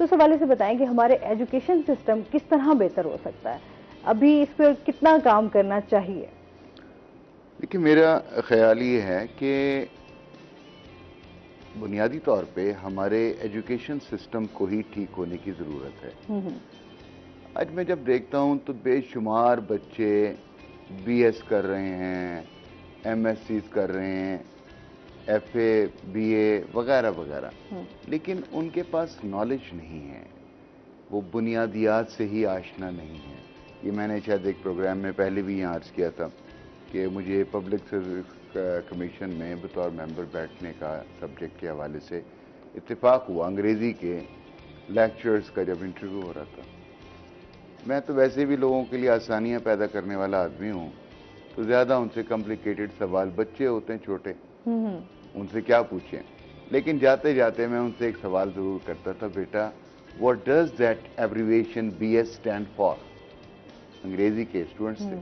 تو اس حوالے سے بتائیں کہ ہمارے ایجوکیشن سسٹم کس طرح بہتر ہو سکتا ہے، ابھی اس پر کتنا کام کرنا چاہیے؟ دیکھیے، میرا خیال یہ ہے کہ بنیادی طور پہ ہمارے ایجوکیشن سسٹم کو ہی ٹھیک ہونے کی ضرورت ہے۔ آج میں جب دیکھتا ہوں تو بے شمار بچے بی ایس کر رہے ہیں، ایم ایس سیز کر رہے ہیں، ایف اے، بی اے وغیرہ وغیرہ، لیکن ان کے پاس نالج نہیں ہے، وہ بنیادیات سے ہی آشنا نہیں ہے۔ یہ میں نے شاید ایک پروگرام میں پہلے بھی یہاں عرض کیا تھا کہ مجھے پبلک سروس کمیشن میں بطور ممبر بیٹھنے کا سبجیکٹ کے حوالے سے اتفاق ہوا انگریزی کے لیکچرز کا جب انٹرویو ہو رہا تھا۔ میں تو ویسے بھی لوگوں کے لیے آسانیاں پیدا کرنے والا آدمی ہوں، تو زیادہ ان سے کمپلیکیٹڈ سوال، بچے ہوتے ہیں چھوٹے، ان سے کیا پوچھیں، لیکن جاتے جاتے میں ان سے ایک سوال ضرور کرتا تھا، بیٹا what does that abbreviation B S stand for? انگریزی کے اسٹوڈنٹس تھے۔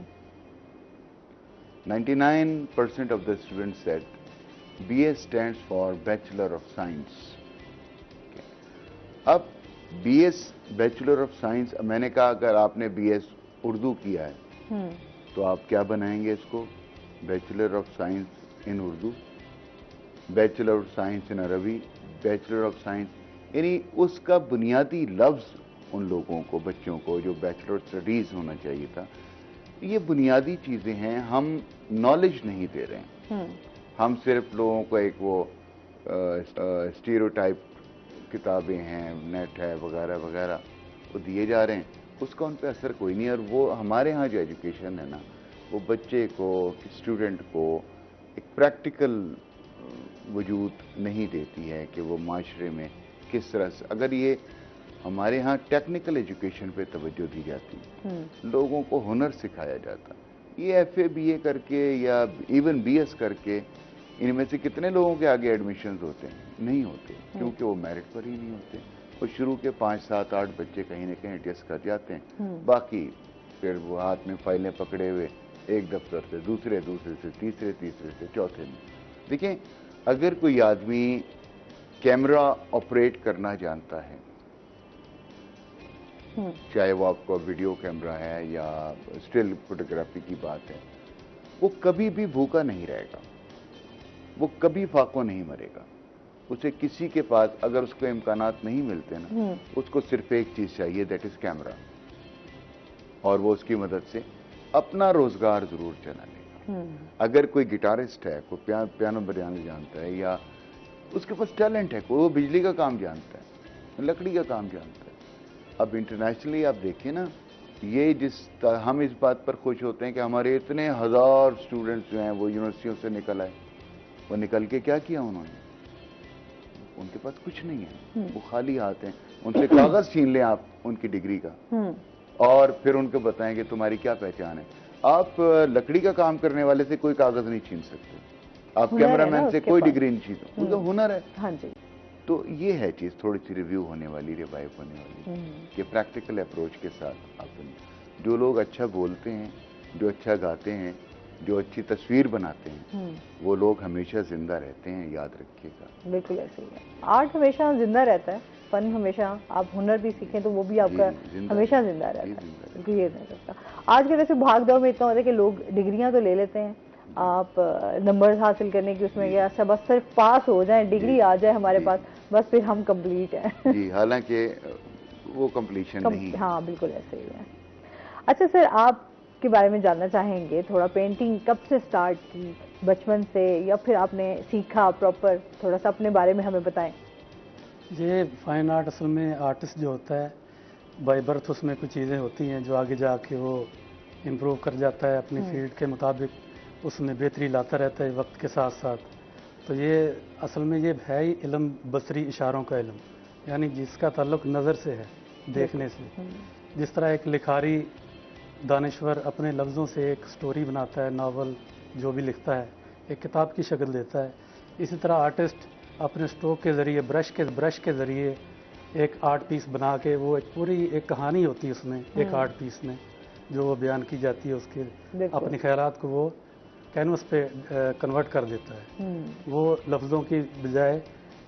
99% of the students said BS stands for Bachelor of Science. اب B S bachelor of science, میں نے کہا اگر آپ نے بی ایس اردو کیا ہے تو آپ کیا بنائیں گے اس کو؟ Bachelor of science in Urdu, bachelor of science in عربی، بیچلر آف سائنس، یعنی اس کا بنیادی لفظ ان لوگوں کو، بچوں کو جو بیچلر اسٹڈیز ہونا چاہیے تھا، یہ بنیادی چیزیں ہیں، ہم نالج نہیں دے رہے ہیں۔ ہم صرف لوگوں کو ایک وہ اسٹیریوٹائپ کتابیں ہیں، نیٹ ہے وغیرہ وغیرہ، وہ دیے جا رہے ہیں، اس کا ان پہ اثر کوئی نہیں۔ اور وہ ہمارے ہاں جو ایجوکیشن ہے نا، وہ بچے کو، اسٹوڈنٹ کو ایک پریکٹیکل وجود نہیں دیتی ہے کہ وہ معاشرے میں کس طرح سے، اگر یہ ہمارے ہاں ٹیکنیکل ایجوکیشن پہ توجہ دی جاتی، لوگوں کو ہنر سکھایا جاتا، یہ ایف اے بی اے کر کے یا ایون بی ایس کر کے ان میں سے کتنے لوگوں کے آگے ایڈمیشنز ہوتے ہیں؟ نہیں ہوتے، کیونکہ وہ میرٹ پر ہی نہیں ہوتے۔ وہ شروع کے 5 7 8 بچے کہیں نہ کہیں ایڈجسٹ کر جاتے ہیں، باقی پھر وہ ہاتھ میں فائلیں پکڑے ہوئے ایک دفتر سے دوسرے، دوسرے سے تیسرے، تیسرے سے چوتھے میں۔ دیکھیں، اگر کوئی آدمی کیمرہ آپریٹ کرنا جانتا ہے، چاہے وہ آپ کو ویڈیو کیمرہ ہے یا اسٹل فوٹوگرافی کی بات ہے، وہ کبھی بھی بھوکا نہیں رہے گا، وہ کبھی فاقوں نہیں مرے گا۔ اسے کسی کے پاس اگر اس کو امکانات نہیں ملتے نا، اس کو صرف ایک چیز چاہیے، دیٹ از کیمرہ، اور وہ اس کی مدد سے اپنا روزگار ضرور چلا لے گا۔ اگر کوئی گٹارسٹ ہے، کوئی پیانو بجانا جانتا ہے، یا اس کے پاس ٹیلنٹ ہے، کوئی وہ بجلی کا کام جانتا ہے، لکڑی کا کام جانتا ہے۔ اب انٹرنیشنلی آپ دیکھیں نا، یہ ہم اس بات پر خوش ہوتے ہیں کہ ہمارے اتنے ہزار اسٹوڈنٹس جو ہیں وہ یونیورسٹیوں سے نکل آئے، وہ نکل کے کیا کیا انہوں نے؟ ان کے پاس کچھ نہیں ہے، وہ خالی ہاتھ ہیں۔ ان سے کاغذ چھین لیں آپ ان کی ڈگری کا، اور پھر ان کو بتائیں کہ تمہاری کیا پہچان ہے۔ آپ لکڑی کا کام کرنے والے سے کوئی کاغذ نہیں چھین سکتے، آپ کیمرہ مین سے کوئی ڈگری نہیں چھین سکتے، ان کا ہنر ہے۔ ہاں جی، تو یہ ہے چیز تھوڑی سی ریویو ہونے والی، ریوائیو ہونے والی، کہ پریکٹیکل اپروچ کے ساتھ آپ جو لوگ اچھا بولتے ہیں، جو اچھا گاتے ہیں، جو اچھی تصویر بناتے ہیں، وہ لوگ ہمیشہ زندہ رہتے ہیں، یاد رکھیے گا۔ بالکل ایسے ہی ہے، آرٹ ہمیشہ زندہ رہتا ہے، فن ہمیشہ، آپ ہنر بھی سیکھیں تو وہ بھی آپ کا ہمیشہ زندہ رہتا ہے، بالکل یہ نہیں رہتا۔ آج کے ویسے بھاگ دوڑ میں اتنا ہوتا ہے کہ لوگ ڈگریاں تو لے لیتے ہیں، آپ نمبرز حاصل کرنے کی اس میں گیا، اچھا بس صرف پاس ہو جائیں، ڈگری آ جائے ہمارے پاس، بس پھر ہم کمپلیٹ ہیں۔ جی، حالانکہ وہ کمپلیشن نہیں ہے۔ ہاں بالکل ایسے ہی ہے۔ اچھا سر، آپ کے بارے میں جاننا چاہیں گے تھوڑا، پینٹنگ کب سے سٹارٹ کی، بچپن سے یا پھر آپ نے سیکھا پراپر؟ تھوڑا سا اپنے بارے میں ہمیں بتائیں۔ یہ فائن آرٹ اصل میں آرٹسٹ جو ہوتا ہے بائی برتھ، اس میں کچھ چیزیں ہوتی ہیں جو آگے جا کے وہ امپروو کر جاتا ہے اپنی فیلڈ کے مطابق، اس میں بہتری لاتا رہتا ہے وقت کے ساتھ ساتھ۔ تو یہ اصل میں یہ ہے ہی علم، بصری اشاروں کا علم، یعنی جس کا تعلق نظر سے ہے، دیکھنے سے۔ جس طرح ایک لکھاری دانشور اپنے لفظوں سے ایک سٹوری بناتا ہے، ناول جو بھی لکھتا ہے ایک کتاب کی شکل دیتا ہے، اسی طرح آرٹسٹ اپنے اسٹروک کے ذریعے، برش کے ذریعے ایک آرٹ پیس بنا کے، وہ ایک پوری ایک کہانی ہوتی ہے اس میں، ایک آرٹ پیس میں جو وہ بیان کی جاتی ہے، اس کے اپنے خیالات کو وہ کینوس پہ کنورٹ کر دیتا ہے۔ وہ لفظوں کی بجائے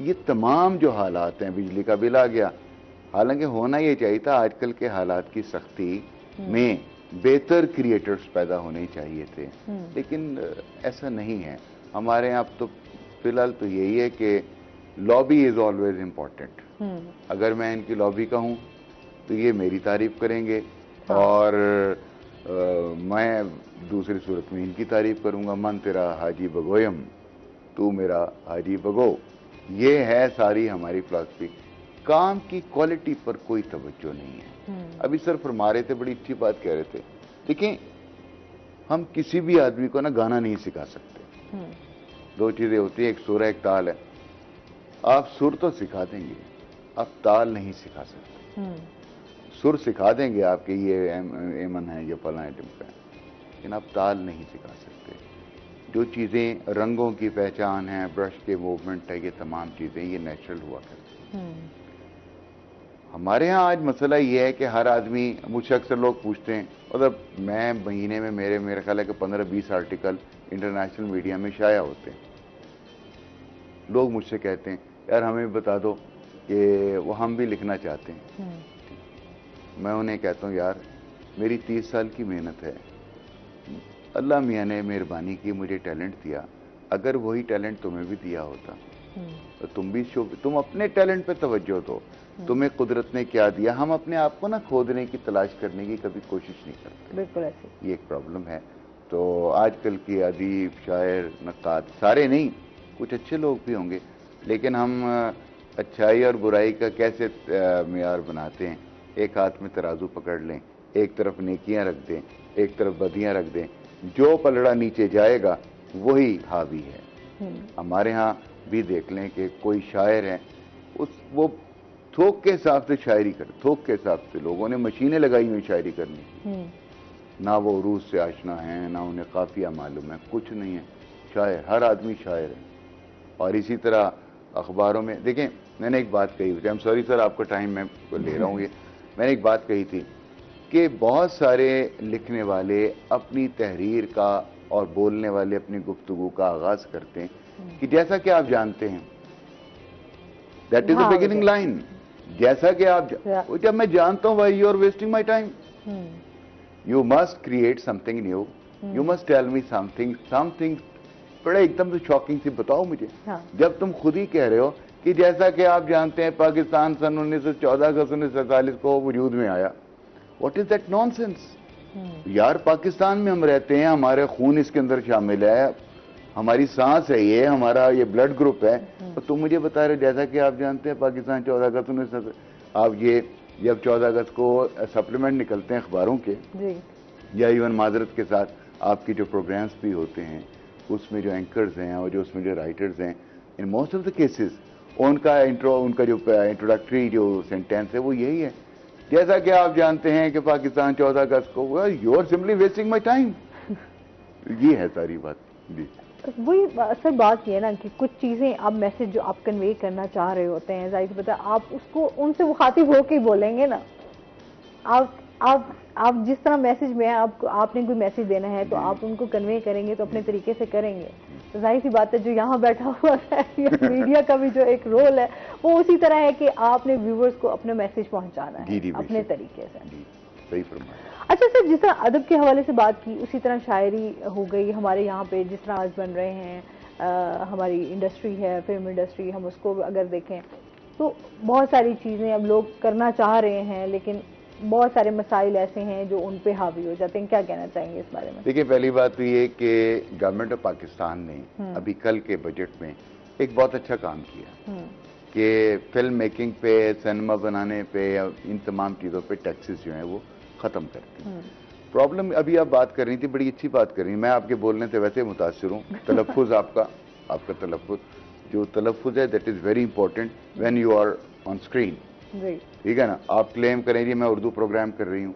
یہ تمام جو حالات ہیں، بجلی کا بل آ گیا، حالانکہ ہونا یہ چاہیے تھا آج کل کے حالات کی سختی میں بہتر کریٹرز پیدا ہونے چاہیے تھے، لیکن ایسا نہیں ہے ہمارے یہاں. اب تو فی الحال تو یہی ہے کہ لابی از آلویز امپورٹنٹ. اگر میں ان کی لابی کا ہوں تو یہ میری تعریف کریں گے، اور میں دوسری صورت میں ان کی تعریف کروں گا. من تیرا حاجی بگویم، تو میرا حاجی بگو. یہ ہے ساری ہماری فلاسفی. کام کی کوالٹی پر کوئی توجہ نہیں ہے. ابھی سر فرما رہے تھے، بڑی اچھی بات کہہ رہے تھے. دیکھیں، ہم کسی بھی آدمی کو نا گانا نہیں سکھا سکتے. دو چیزیں ہوتی ہیں، ایک سر ہے، ایک تال ہے. آپ سر تو سکھا دیں گے، آپ تال نہیں سکھا سکتے. سر سکھا دیں گے آپ کے یہ ایمن ہے، یہ فلاں آئٹم کا ہے، لیکن آپ تال نہیں سکھا سکتے. جو چیزیں رنگوں کی پہچان ہے، برش کے موومنٹ ہے، یہ تمام چیزیں یہ نیچرل ہوا کرتی ہیں. ہمارے ہاں آج مسئلہ یہ ہے کہ ہر آدمی، مجھ سے اکثر لوگ پوچھتے ہیں، مطلب میں مہینے میں میرے خیال ہے کہ 15-20 آرٹیکل انٹرنیشنل میڈیا میں شائع ہوتے ہیں. لوگ مجھ سے کہتے ہیں یار ہمیں بتا دو کہ وہ ہم بھی لکھنا چاہتے ہیں. میں انہیں کہتا ہوں یار میری 30 سال کی محنت ہے، اللہ میاں نے مہربانی کی، مجھے ٹیلنٹ دیا. اگر وہی ٹیلنٹ تمہیں بھی دیا ہوتا تو تم اپنے ٹیلنٹ پہ توجہ دو. تمہیں قدرت نے کیا دیا، ہم اپنے آپ کو نا کھودنے کی، تلاش کرنے کی کبھی کوشش نہیں کرتے. بالکل ایسے یہ ایک پرابلم ہے. تو آج کل کی ادیب، شاعر، نقاد، سارے نہیں، کچھ اچھے لوگ بھی ہوں گے، لیکن ہم اچھائی اور برائی کا کیسے معیار بناتے ہیں. ایک ہاتھ میں ترازو پکڑ لیں، ایک طرف نیکیاں رکھ دیں، ایک طرف بدیاں رکھ دیں. جو پلڑا نیچے جائے گا وہی حاوی ہے. ہمارے ہاں بھی دیکھ لیں کہ کوئی شاعر ہے، وہ تھوک کے حساب سے شاعری کرے. تھوک کے حساب سے لوگوں نے مشینیں لگائی ہوئی شاعری کرنے کی. نہ وہ عروج سے آشنا ہیں، نہ انہیں قافیہ معلوم ہے، کچھ نہیں ہے. شاعر، ہر آدمی شاعر ہے. اور اسی طرح اخباروں میں دیکھیں، میں نے ایک بات کہی ہوئی، سوری سر آپ کا ٹائم میں لے رہا ہوں. یہ میں نے ایک بات کہی تھی کہ بہت سارے لکھنے والے اپنی تحریر کا اور بولنے والے اپنی گفتگو کا آغاز کرتے ہیں کہ جیسا کہ آپ جانتے ہیں. That is a beginning line. جیسا کہ آپ جب میں جانتا ہوں، why you are wasting my time. You must create something new. You must tell me something بڑے ایک دم سے شاکنگ سی بتاؤ مجھے. جب تم خود ہی کہہ رہے ہو کہ جیسا کہ آپ جانتے ہیں پاکستان سن 1914 اگست 1947 کو وجود میں آیا. What is that non sense? یار پاکستان میں ہم رہتے ہیں، ہمارے خون اس کے اندر شامل ہے، ہماری سانس ہے، یہ ہمارا یہ بلڈ گروپ ہے. اور تم مجھے بتا رہے جیسا کہ آپ جانتے ہیں پاکستان 14 اگست 1947. آپ یہ جب 14 اگست کو سپلیمنٹ نکلتے ہیں اخباروں کے، یا ایون معذرت کے ساتھ آپ کی جو پروگرامز بھی ہوتے ہیں، اس میں جو اینکرز ہیں اور جو اس میں جو رائٹرز ہیں، in most of the cases ان کا جو انٹروڈکٹری جو سینٹینس ہے وہ یہی ہے، جیسا کہ آپ جانتے ہیں کہ پاکستان 14 اگست کو. You are simply wasting my time. یہ ہے ساری بات. جی وہی سر بات یہ ہے نا کہ کچھ چیزیں آپ میسج جو آپ کنوے کرنا چاہ رہے ہوتے ہیں، ظاہر سی بات ہے آپ اس کو ان سے مخاطب ہو کے ہی بولیں گے نا. آپ جس طرح میسج میں آپ نے کوئی میسج دینا ہے تو آپ ان کو کنوے کریں گے تو اپنے طریقے سے کریں گے. تو ظاہر سی بات ہے جو یہاں بیٹھا ہوا ہے میڈیا کا بھی جو ایک رول ہے وہ اسی طرح ہے کہ آپ نے ویورز کو اپنا میسج پہنچانا ہے اپنے طریقے سے. صحیح فرمایا. اچھا سر، جس طرح ادب کے حوالے سے بات کی، اسی طرح شاعری ہو گئی ہمارے یہاں پہ. جس طرح آج بن رہے ہیں ہماری انڈسٹری ہے، فلم انڈسٹری، ہم اس کو اگر دیکھیں تو بہت ساری چیزیں اب لوگ کرنا چاہ رہے ہیں، لیکن بہت سارے مسائل ایسے ہیں جو ان پہ حاوی ہو جاتے ہیں. کیا کہنا چاہیں گے اس بارے میں؟ دیکھیں، پہلی بات تو یہ کہ گورنمنٹ آف پاکستان نے ابھی کل کے بجٹ میں ایک بہت اچھا کام کیا کہ فلم میکنگ پہ، سینما بنانے پہ، ان تمام چیزوں پہ ٹیکسز جو ہیں وہ ختم کرتے ہیں. پرابلم ابھی آپ بات کر رہی تھی، بڑی اچھی بات کر رہی ہیں. میں آپ کے بولنے سے ویسے متاثر ہوں. تلفظ آپ کا تلفظ جو تلفظ ہے that is very important when you are on screen. ٹھیک ہے نا؟ آپ کلیم کریں جی میں اردو پروگرام کر رہی ہوں،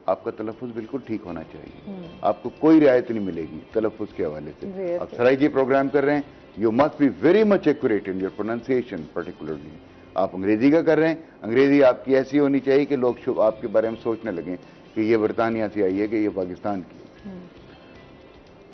آپ کا تلفظ بالکل ٹھیک ہونا چاہیے. آپ کو کوئی رعایت نہیں ملے گی تلفظ کے حوالے سے. آپ سرائیکی پروگرام کر رہے ہیں، you must be very much accurate in your pronunciation particularly. آپ انگریزی کا کر رہے ہیں، انگریزی آپ کی ایسی ہونی چاہیے کہ لوگ آپ کے بارے میں سوچنے لگیں کہ یہ برطانیہ سے آئی ہے کہ یہ پاکستان کی.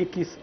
21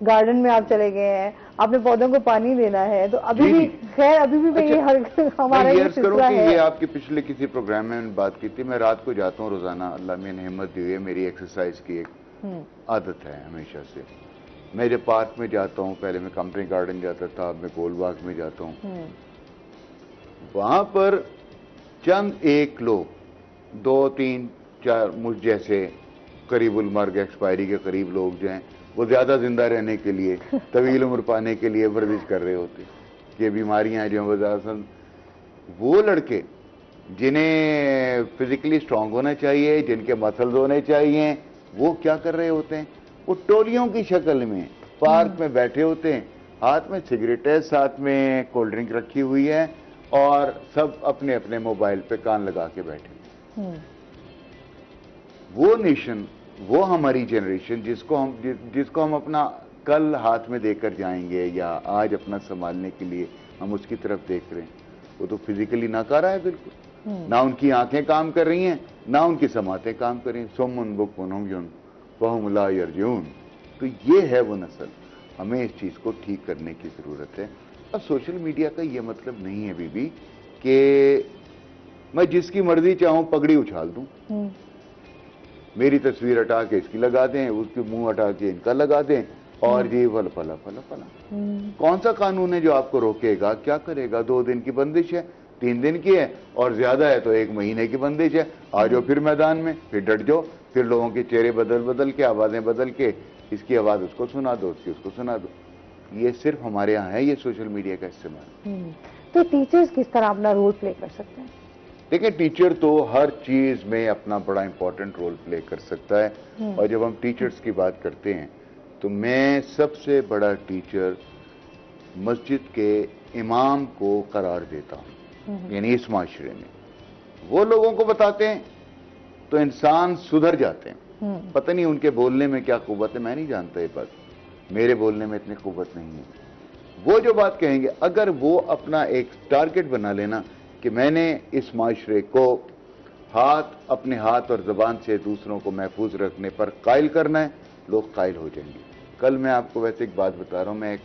گارڈن میں آپ چلے گئے ہیں, آپ نے پودوں کو پانی دینا ہے, تو ابھی بھی خیر ابھی بھی یہ ہمارا یہ سلسلہ ہے. یہ آپ کے پچھلے کسی پروگرام میں بات کی تھی, میں رات کو جاتا ہوں روزانہ, اللہ میں نے ہمت دی ہوئی ہے, میری ایکسرسائز کی ایک عادت ہے ہمیشہ سے. میں جب پارک میں جاتا ہوں, پہلے میں کمپنی گارڈن جاتا تھا, اب میں گول باغ میں جاتا ہوں, وہاں پر چند ایک لوگ 2 3 4 مجھ جیسے قریب المرگ ایکسپائری کے قریب لوگ جو ہیں, وہ زیادہ زندہ رہنے کے لیے, طویل عمر پانے کے لیے ورزش کر رہے ہوتے, کہ بیماریاں جو ہیں وہ لڑکے جنہیں فزیکلی سٹرانگ ہونا چاہیے, جن کے مسلز ہونے چاہیے, وہ کیا کر رہے ہوتے ہیں؟ وہ ٹولیوں کی شکل میں پارک میں بیٹھے ہوتے ہیں, ہاتھ میں سگریٹ ہے, ساتھ میں کولڈ ڈرنک رکھی ہوئی ہے, اور سب اپنے اپنے موبائل پہ کان لگا کے بیٹھے. وہ نیشن, وہ ہماری جنریشن جس کو ہم اپنا کل ہاتھ میں دے کر جائیں گے, یا آج اپنا سنبھالنے کے لیے ہم اس کی طرف دیکھ رہے ہیں, وہ تو فزیکلی ناکارہ ہے بالکل. نہ ان کی آنکھیں کام کر رہی ہیں, نہ ان کی سماعتیں کام کر رہی ہیں. سمن بکمن عمیٌ فہم لا یرجعون. تو یہ ہے وہ نسل. ہمیں اس چیز کو ٹھیک کرنے کی ضرورت ہے. اب سوشل میڈیا کا یہ مطلب نہیں ہے بی بی کہ میں جس کی مرضی چاہوں پگڑی اچھال دوں, میری تصویر ہٹا کے اس کی لگا دیں, اس کے منہ ہٹا کے ان کا لگا دیں, اور جی فلا فلا فلا فلا. کون سا قانون ہے جو آپ کو روکے گا؟ کیا کرے گا؟ 2 دن کی بندش ہے, 3 دن کی ہے, اور زیادہ ہے تو 1 مہینے کی بندش ہے. آ جاؤ پھر میدان میں, پھر ڈٹ جاؤ, پھر لوگوں کے چہرے بدل کے, آوازیں بدل کے, اس کی آواز اس کو سنا دو, اس کی اس کو سنا دو. یہ صرف ہمارے یہاں ہے یہ سوشل میڈیا کا استعمال. تو ٹیچرز کس طرح اپنا رول پلے کر سکتے ہیں؟ دیکھیں, ٹیچر تو ہر چیز میں اپنا بڑا امپورٹنٹ رول پلے کر سکتا ہے. اور جب ہم ٹیچرز کی بات کرتے ہیں تو میں سب سے بڑا ٹیچر مسجد کے امام کو قرار دیتا ہوں. یعنی اس معاشرے میں وہ لوگوں کو بتاتے ہیں تو انسان سدھر جاتے ہیں. پتہ نہیں ان کے بولنے میں کیا قوت ہے, میں نہیں جانتا یہ بات, میرے بولنے میں اتنی قوت نہیں ہے. وہ جو بات کہیں گے, اگر وہ اپنا ایک ٹارگٹ بنا لینا کہ میں نے اس معاشرے کو اپنے ہاتھ اور زبان سے دوسروں کو محفوظ رکھنے پر قائل کرنا ہے, لوگ قائل ہو جائیں گے. کل میں آپ کو ویسے ایک بات بتا رہا ہوں, میں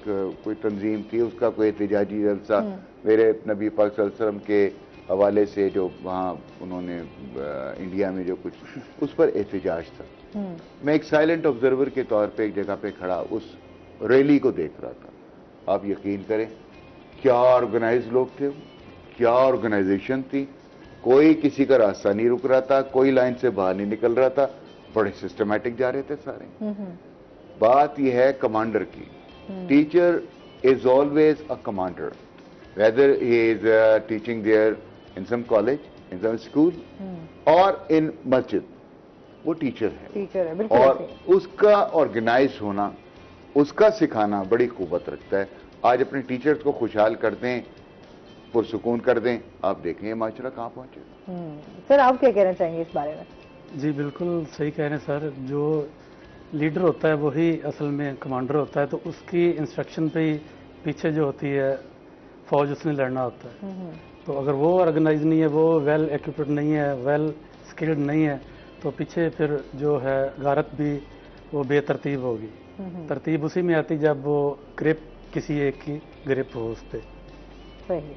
کوئی تنظیم تھی, اس کا کوئی احتجاجی جلسہ میرے نبی پاک صلی اللہ علیہ وسلم کے حوالے سے جو وہاں انہوں نے انڈیا میں جو کچھ, اس پر احتجاج تھا. میں ایک سائلنٹ آبزرور کے طور پہ ایک جگہ پہ کھڑا اس ریلی کو دیکھ رہا تھا. آپ یقین کریں, کیا آرگنائز لوگ تھے, کیا آرگنائزیشن تھی, کوئی کسی کا راستہ نہیں رک رہا تھا, کوئی لائن سے باہر نہیں نکل رہا تھا, بڑے سسٹمیٹک جا رہے تھے سارے. بات یہ ہے کمانڈر کی. Teacher is always a commander, whether he is teaching there in some college, in some school, اور ان مسجد, وہ ٹیچر ہے. اور اس کا آرگنائز ہونا, اس کا سکھانا بڑی قوت رکھتا ہے. آج اپنے ٹیچرز کو خوشحال کر دیں, پرسکون کر دیں, آپ دیکھیں یہ معاشرہ کہاں پہنچے. سر آپ کیا کہنا چاہیں گے اس بارے میں؟ جی بالکل صحیح کہہ رہے ہیں سر. جو لیڈر ہوتا ہے وہی اصل میں کمانڈر ہوتا ہے, تو اس کی انسٹرکشن پہ ہی پیچھے جو ہوتی ہے فوج, اس نے لڑنا ہوتا ہے. تو اگر وہ آرگنائز نہیں ہے, وہ ویل ایکوپڈ نہیں ہے, ویل اسکلڈ نہیں ہے, تو پیچھے پھر جو ہے غارت بھی وہ بے ترتیب ہوگی. ترتیب اسی میں آتی جب وہ گرپ کسی ایک کی گرپ ہو اس پہ. صحیح.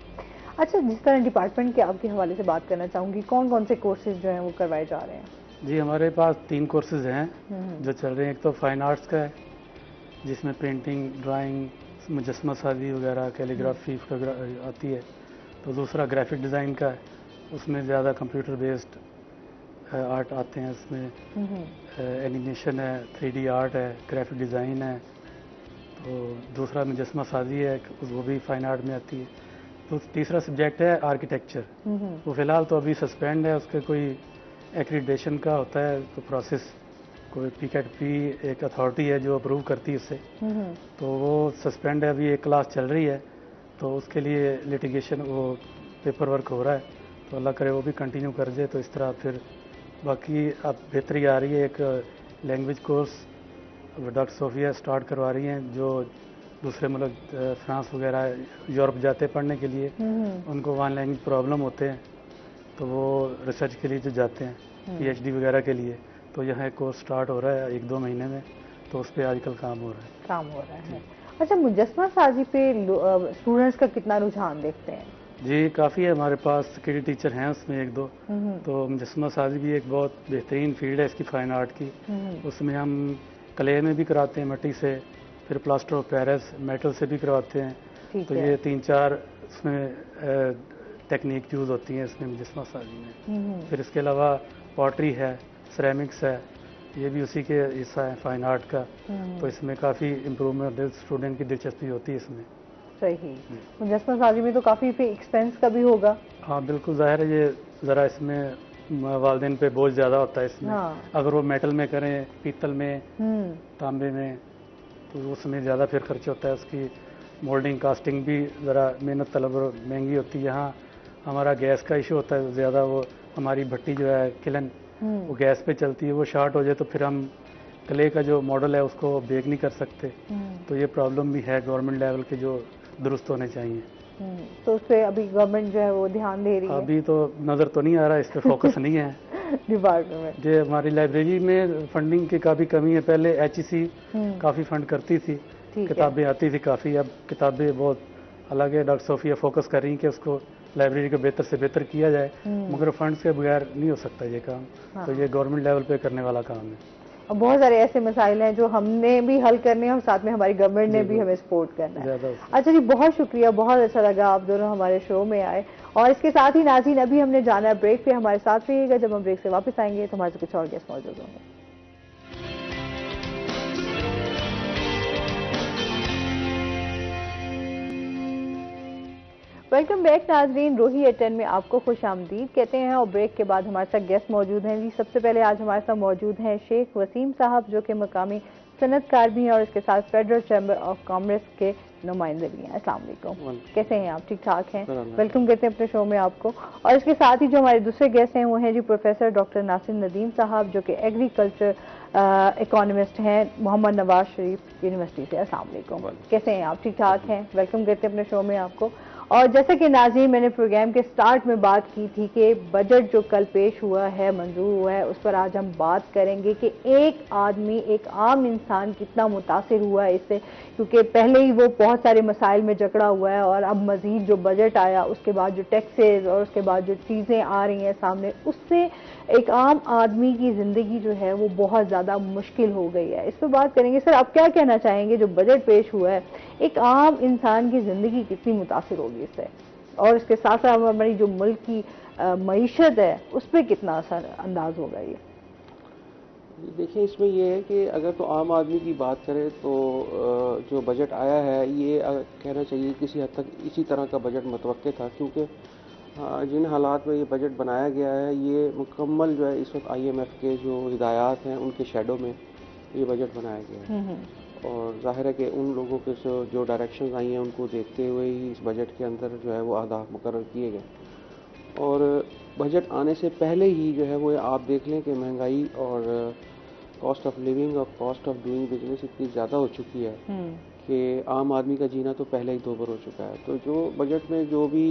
اچھا, جس طرح ڈپارٹمنٹ کے آپ کے حوالے سے بات کرنا چاہوں گی, کون کون سے کورسز جو ہیں وہ کروائے جا رہے ہیں؟ جی ہمارے پاس 3 کورسز ہیں جو چل رہے ہیں. ایک تو فائن آرٹس کا ہے جس میں پینٹنگ, ڈرائنگ, مجسمہ سازی وغیرہ, کیلیگرافی, فوٹوگرافی آتی ہے. تو دوسرا گرافک ڈیزائن کا ہے, اس میں زیادہ کمپیوٹر بیسڈ آرٹ آتے ہیں. اس میں اینیمیشن ہے, 3D آرٹ ہے, گرافک ڈیزائن ہے. تو دوسرا مجسمہ سازی ہے, وہ بھی فائن آرٹ میں آتی ہے. تو تیسرا سبجیکٹ ہے آرکیٹیکچر. وہ فی الحال تو ابھی سسپینڈ ہے, اس کے کوئی ایکریڈیشن کا ہوتا ہے تو پروسیس, کوئی PCAT ایک اتھارٹی ہے جو اپروو کرتی ہے اس سے, تو وہ سسپینڈ ہے. ابھی ایک کلاس چل رہی ہے, تو اس کے لیے لٹیگیشن وہ پیپر ورک ہو رہا ہے. تو اللہ کرے وہ بھی کنٹینیو کر دے, تو اس طرح پھر باقی اب بہتری آ رہی ہے. ایک لینگویج کورس ڈاکٹر صوفیہ اسٹارٹ کروا رہی ہیں, جو دوسرے ملک فرانس وغیرہ یورپ جاتے پڑھنے کے لیے, ان کو وہاں لینگویج پرابلم ہوتے ہیں, تو وہ ریسرچ کے لیے جو جاتے ہیں PhD وغیرہ کے لیے, تو یہاں ایک کورس سٹارٹ ہو رہا ہے 1-2 مہینے میں. تو اس پہ آج کل کام ہو رہا ہے. کام ہو رہا ہے. اچھا مجسمہ سازی پہ اسٹوڈنٹس کا کتنا رجحان دیکھتے ہیں؟ جی کافی ہے، ہمارے پاس سیکورٹی ٹیچر ہیں اس میں ایک دو. تو مجسمہ سازی بھی ایک بہت بہترین فیلڈ ہے اس کی، فائن آرٹ کی. اس میں ہم کلے میں بھی کراتے ہیں مٹی سے، پھر پلاسٹر آف پیرس میٹل سے بھی کرواتے ہیں. تو یہ 3-4 اس میں ٹیکنیک یوز ہوتی ہیں اس میں مجسمہ سازی میں. پھر اس کے علاوہ پوٹری ہے، سریمکس ہے، یہ بھی اسی کے حصہ ہے فائن آرٹ کا. تو اس میں کافی امپروومنٹ اسٹوڈنٹ کی دلچسپی ہوتی ہے اس میں. صحیح. مجسمہ سازی میں تو کافی ایکسپینس کا بھی ہوگا. ہاں بالکل ظاہر ہے، یہ ذرا اس میں والدین پہ بوجھ زیادہ ہوتا ہے اس میں. اگر وہ میٹل میں کریں، پیتل میں، تانبے میں، تو اس میں زیادہ پھر خرچ ہوتا ہے. اس کی مولڈنگ کاسٹنگ بھی ذرا محنت طلب اور مہنگی ہوتی ہے. یہاں ہمارا گیس کا ایشو ہوتا ہے زیادہ، وہ ہماری بھٹی جو ہے کلن وہ گیس پہ چلتی ہے، وہ شارٹ ہو جائے تو پھر ہم کلے کا جو ماڈل ہے اس کو بیک نہیں کر سکتے. تو یہ پرابلم بھی ہے گورنمنٹ لیول کے جو درست ہونے چاہیے. تو اس پہ ابھی گورنمنٹ جو ہے وہ دھیان دے رہی ہے؟ ابھی تو نظر تو نہیں آ رہا، اس پہ فوکس نہیں ہے ڈپارٹمنٹ. یہ ہماری لائبریری میں فنڈنگ کی کافی کمی ہے. پہلے HEC کافی فنڈ کرتی تھی، کتابیں آتی تھی کافی. اب کتابیں بہت الگ ہے. ڈاکٹر صوفیہ فوکس کر رہی ہیں کہ اس کو لائبریری کو بہتر سے بہتر کیا جائے، مگر فنڈز کے بغیر نہیں ہو سکتا یہ کام. تو یہ گورنمنٹ لیول پہ کرنے والا کام ہے. اور بہت سارے ایسے مسائل ہیں جو ہم نے بھی حل کرنے ہیں اور ساتھ میں ہماری گورنمنٹ نے بھی ہمیں سپورٹ کرنا ہے. اچھا جی بہت شکریہ، بہت اچھا لگا آپ دونوں ہمارے شو میں آئے. اور اس کے ساتھ ہی ناظرین ابھی ہم نے جانا ہے بریک پہ، ہمارے ساتھ رہیے گا. جب ہم بریک سے واپس آئیں گے تو ہمارے سے کچھ اور گیسٹ موجود ہوں گے. ویلکم بیک ناظرین، روہی ایٹ 10 میں آپ کو خوش آمدید کہتے ہیں. اور بریک کے بعد ہمارے ساتھ گیسٹ موجود ہیں. جی سب سے پہلے آج ہمارے ساتھ موجود ہیں شیخ وسیم صاحب، جو کہ مقامی صنعت کار بھی ہیں اور اس کے ساتھ فیڈرل چیمبر آف کامرس کے نمائندے بھی ہیں. السلام علیکم، کیسے ہیں آپ؟ ٹھیک ٹھاک ہیں؟ ویلکم کرتے ہیں اپنے شو میں آپ کو. اور اس کے ساتھ ہی جو ہمارے دوسرے گیسٹ ہیں وہ ہیں جی پروفیسر ڈاکٹر ناصر ندیم صاحب، جو کہ ایگریکلچر اکانومسٹ ہیں محمد نواز شریف یونیورسٹی سے. السلام علیکم، کیسے ہیں آپ؟ ٹھیک ٹھاک ہیں؟ ویلکم کرتے ہیں اپنے شو میں آپ کو. اور جیسا کہ ناظرین میں نے پروگرام کے سٹارٹ میں بات کی تھی کہ بجٹ جو کل پیش ہوا ہے، منظور ہوا ہے، اس پر آج ہم بات کریں گے کہ ایک آدمی، ایک عام انسان کتنا متاثر ہوا ہے اس سے. کیونکہ پہلے ہی وہ بہت سارے مسائل میں جکڑا ہوا ہے، اور اب مزید جو بجٹ آیا، اس کے بعد جو ٹیکسز اور اس کے بعد جو چیزیں آ رہی ہیں سامنے، اس سے ایک عام آدمی کی زندگی جو ہے وہ بہت زیادہ مشکل ہو گئی ہے. اس پہ بات کریں گے. سر آپ کیا کہنا چاہیں گے جو بجٹ پیش ہوا ہے، ایک عام انسان کی زندگی کتنی متاثر ہوگی اس سے، اور اس کے ساتھ ساتھ ہماری جو ملک کی معیشت ہے اس پہ کتنا اثر انداز ہوگا یہ؟ دیکھیں اس میں یہ ہے کہ اگر تو عام آدمی کی بات کریں تو جو بجٹ آیا ہے یہ کہنا چاہیے کسی حد تک اسی طرح کا بجٹ متوقع تھا، کیونکہ جن حالات میں یہ بجٹ بنایا گیا ہے یہ مکمل جو ہے اس وقت IMF کے جو ہدایات ہیں ان کے شیڈو میں یہ بجٹ بنایا گیا ہے. اور ظاہر ہے کہ ان لوگوں کے جو ڈائریکشنز آئی ہیں ان کو دیکھتے ہوئے ہی اس بجٹ کے اندر جو ہے وہ اہداف مقرر کیے گئے. اور بجٹ آنے سے پہلے ہی جو ہے وہ آپ دیکھ لیں کہ مہنگائی اور کاسٹ آف لیونگ اور کاسٹ آف ڈوئنگ بزنس اتنی زیادہ ہو چکی ہے کہ عام آدمی کا جینا تو پہلے ہی دوبر ہو چکا ہے. تو جو بجٹ میں جو بھی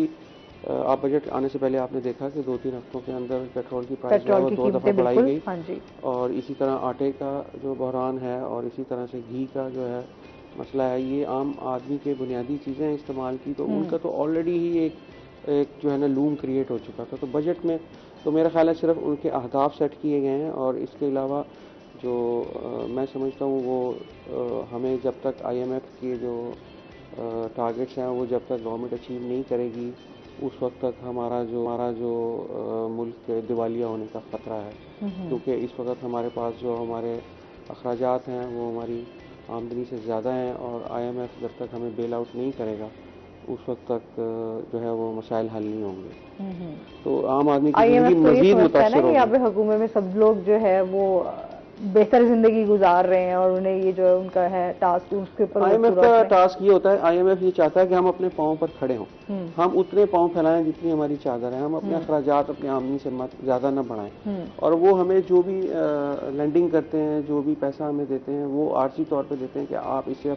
آپ بجٹ آنے سے پہلے آپ نے دیکھا کہ 2-3 ہفتوں کے اندر پیٹرول کی پرائس جو ہے وہ 2 دفعہ بڑھائی گئی. اور اسی طرح آٹے کا جو بحران ہے اور اسی طرح سے گھی کا جو ہے مسئلہ ہے، یہ عام آدمی کے بنیادی چیزیں استعمال کی تو ان کا تو آلریڈی ہی ایک جو ہے نا لوم کریٹ ہو چکا تھا. تو بجٹ میں تو میرا خیال ہے صرف ان کے اہداف سیٹ کیے گئے ہیں، اور اس کے علاوہ جو میں سمجھتا ہوں وہ ہمیں جب تک IMF کے جو ٹارگیٹس ہیں وہ جب تک گورنمنٹ اچیو نہیں کرے گی اس وقت تک ہمارا جو ملک کے دیوالیہ ہونے کا خطرہ ہے. کیونکہ اس وقت ہمارے پاس جو ہمارے اخراجات ہیں وہ ہماری آمدنی سے زیادہ ہیں، اور IMF جب تک ہمیں بیل آؤٹ نہیں کرے گا اس وقت تک جو ہے وہ مسائل حل نہیں ہوں گے. تو عام آدمی کی زندگی مزید متاثر ہوگی. یہاں پہ حکومت میں سب لوگ جو ہے وہ بہتر زندگی گزار رہے ہیں، اور انہیں یہ جو ان کا ہے ٹاسک اس کے اوپر IMF کا ٹاسک یہ ہوتا ہے، IMF یہ چاہتا ہے کہ ہم اپنے پاؤں پر کھڑے ہوں. ہم اتنے پاؤں پھیلائیں جتنی ہماری چادر ہے. ہم اپنے اخراجات اپنی آمدنی سے زیادہ نہ بڑھائیں. اور وہ ہمیں جو بھی لینڈنگ کرتے ہیں، جو بھی پیسہ ہمیں دیتے ہیں، وہ عارضی طور پہ دیتے ہیں کہ آپ اسے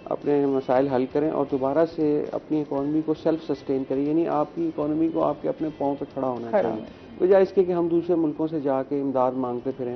اپنے مسائل حل کریں اور دوبارہ سے اپنی اکانومی کو سیلف سسٹین کریں. یعنی آپ کی اکانومی کو آپ کے اپنے پاؤں پہ کھڑا ہونا چاہیے، بجائے اس کے کہ ہم دوسرے ملکوں سے جا کے امداد مانگتے پھریں.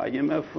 IMF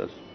10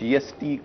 GST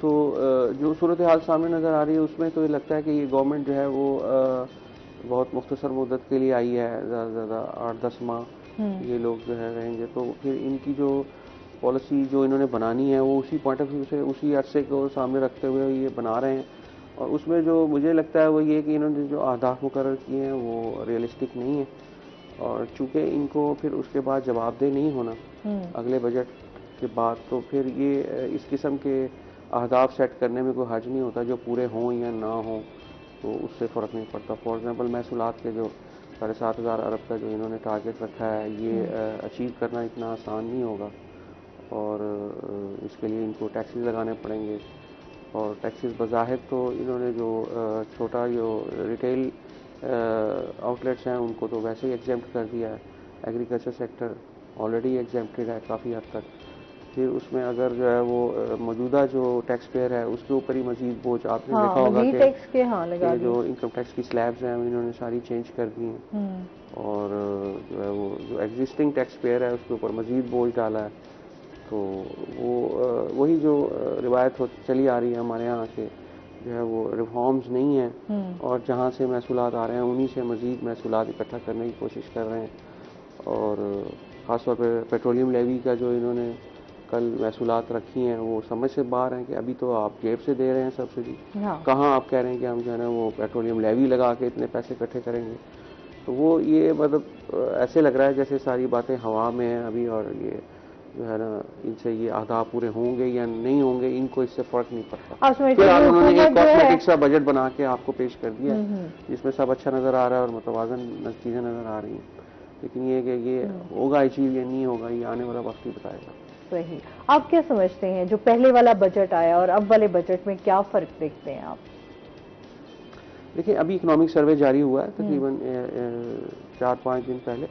تو جو صورتحال سامنے نظر آ رہی ہے اس میں تو یہ لگتا ہے کہ یہ گورنمنٹ جو ہے وہ بہت مختصر مدت کے لیے آئی ہے، زیادہ سے زیادہ 8-10 ماہ یہ لوگ جو ہے رہیں گے، تو پھر ان کی جو پالیسی جو انہوں نے بنانی ہے وہ اسی پوائنٹ آف ویو سے، اسی عرصے کو سامنے رکھتے ہوئے یہ بنا رہے ہیں. اور اس میں جو مجھے لگتا ہے وہ یہ کہ انہوں نے جو اہداف مقرر کیے ہیں وہ ریئلسٹک نہیں ہیں، اور چونکہ ان کو پھر اس کے بعد جواب دہ نہیں ہونا اگلے بجٹ کے بعد، تو پھر یہ اس قسم کے اہداف سیٹ کرنے میں کوئی حرج نہیں ہوتا، جو پورے ہوں یا نہ ہوں تو اس سے فرق نہیں پڑتا. فار ایگزامپل محصولات کے جو 7,500 ارب کا جو انہوں نے ٹارگٹ رکھا ہے، یہ اچیو کرنا اتنا آسان نہیں ہوگا، اور اس کے لیے ان کو ٹیکسز لگانے پڑیں گے. اور ٹیکسز بظاہر تو انہوں نے جو چھوٹا جو ریٹیل آؤٹ لیٹس ہیں ان کو تو ویسے ہی ایگزیمپٹ کر دیا ہے. ایگریکلچر سیکٹر آلریڈی ایگزیمپٹڈ ہے کافی حد تک. پھر اس میں اگر جو ہے وہ موجودہ جو ٹیکس پیئر ہے اس کے اوپر ہی مزید بوجھ، آپ نے دیکھا ہوگا کہ جو انکم ٹیکس کی سلیبز ہیں انہوں نے ساری چینج کر دی ہیں، اور جو ہے وہ جو ایگزسٹنگ ٹیکس پیئر ہے اس کے اوپر مزید بوجھ ڈالا ہے. تو وہ وہی جو روایت چلی آ رہی ہے ہمارے یہاں کے جو ہے وہ ریفارمز نہیں ہیں، اور جہاں سے محصولات آ رہے ہیں انہی سے مزید محصولات اکٹھا کرنے کی کوشش کر رہے ہیں. اور خاص طور پہ پیٹرولیم لیوی کا جو انہوں نے کل محصولات رکھی ہیں وہ سمجھ سے باہر ہیں کہ ابھی تو آپ جیب سے دے رہے ہیں سبسڈی، کہاں آپ کہہ رہے ہیں کہ ہم جو ہے نا وہ پیٹرولیم لیوی لگا کے اتنے پیسے اکٹھے کریں گے. تو وہ یہ مطلب ایسے لگ رہا ہے جیسے ساری باتیں ہوا میں ہیں ابھی، اور یہ جو ہے نا ان سے یہ اہداف پورے ہوں گے یا نہیں ہوں گے ان کو اس سے فرق نہیں پڑتا. پھر انہوں نے ایک کاسمیٹک سا بجٹ بنا کے آپ کو پیش کر دیا جس میں سب اچھا نظر آ رہا ہے اور متوازن چیزیں نظر آ رہی ہیں، لیکن یہ کہ یہ ہوگا اچیو یا نہیں ہوگا یہ آنے والا وقت ہی بتائے گا. صحیح. آپ کیا سمجھتے ہیں جو پہلے والا بجٹ آیا اور اب والے بجٹ میں کیا فرق دیکھتے ہیں آپ؟ دیکھیں ابھی اکنامک سروے جاری ہوا ہے تقریباً 4-5 دن پہلے،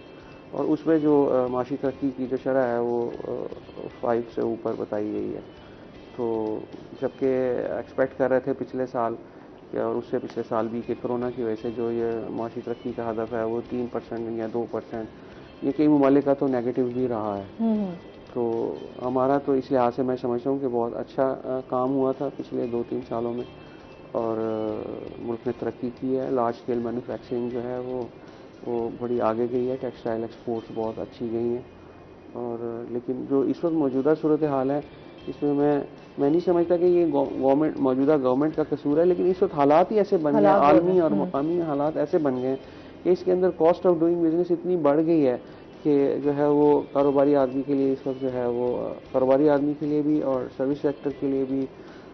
اور اس میں جو معاشی ترقی کی جو شرح ہے وہ 5 سے اوپر بتائی گئی ہے. تو جبکہ ایکسپیکٹ کر رہے تھے پچھلے سال اور اس سے پچھلے سال بھی کہ کرونا کی وجہ سے جو یہ معاشی ترقی کا ہدف ہے وہ 3% یا 2%، یہ کئی ممالک کا تو نیگیٹو بھی رہا ہے. تو ہمارا تو اس لحاظ سے میں سمجھتا ہوں کہ بہت اچھا کام ہوا تھا پچھلے 2-3 سالوں میں، اور ملک نے ترقی کی ہے. لارج اسکیل مینوفیکچرنگ جو ہے وہ بڑی آگے گئی ہے، ٹیکسٹائل ایکسپورٹس بہت اچھی گئی ہیں. اور لیکن جو اس وقت موجودہ صورتحال ہے اس میں میں نہیں سمجھتا کہ یہ موجودہ گورنمنٹ کا قصور ہے، لیکن اس وقت حالات ہی ایسے بن گئے، عالمی اور مقامی حالات ایسے بن گئے کہ اس کے اندر کاسٹ آف ڈوئنگ بزنس اتنی بڑھ گئی ہے کہ جو ہے وہ کاروباری آدمی کے لیے اس وقت جو ہے وہ کاروباری آدمی کے لیے بھی اور سروس سیکٹر کے لیے بھی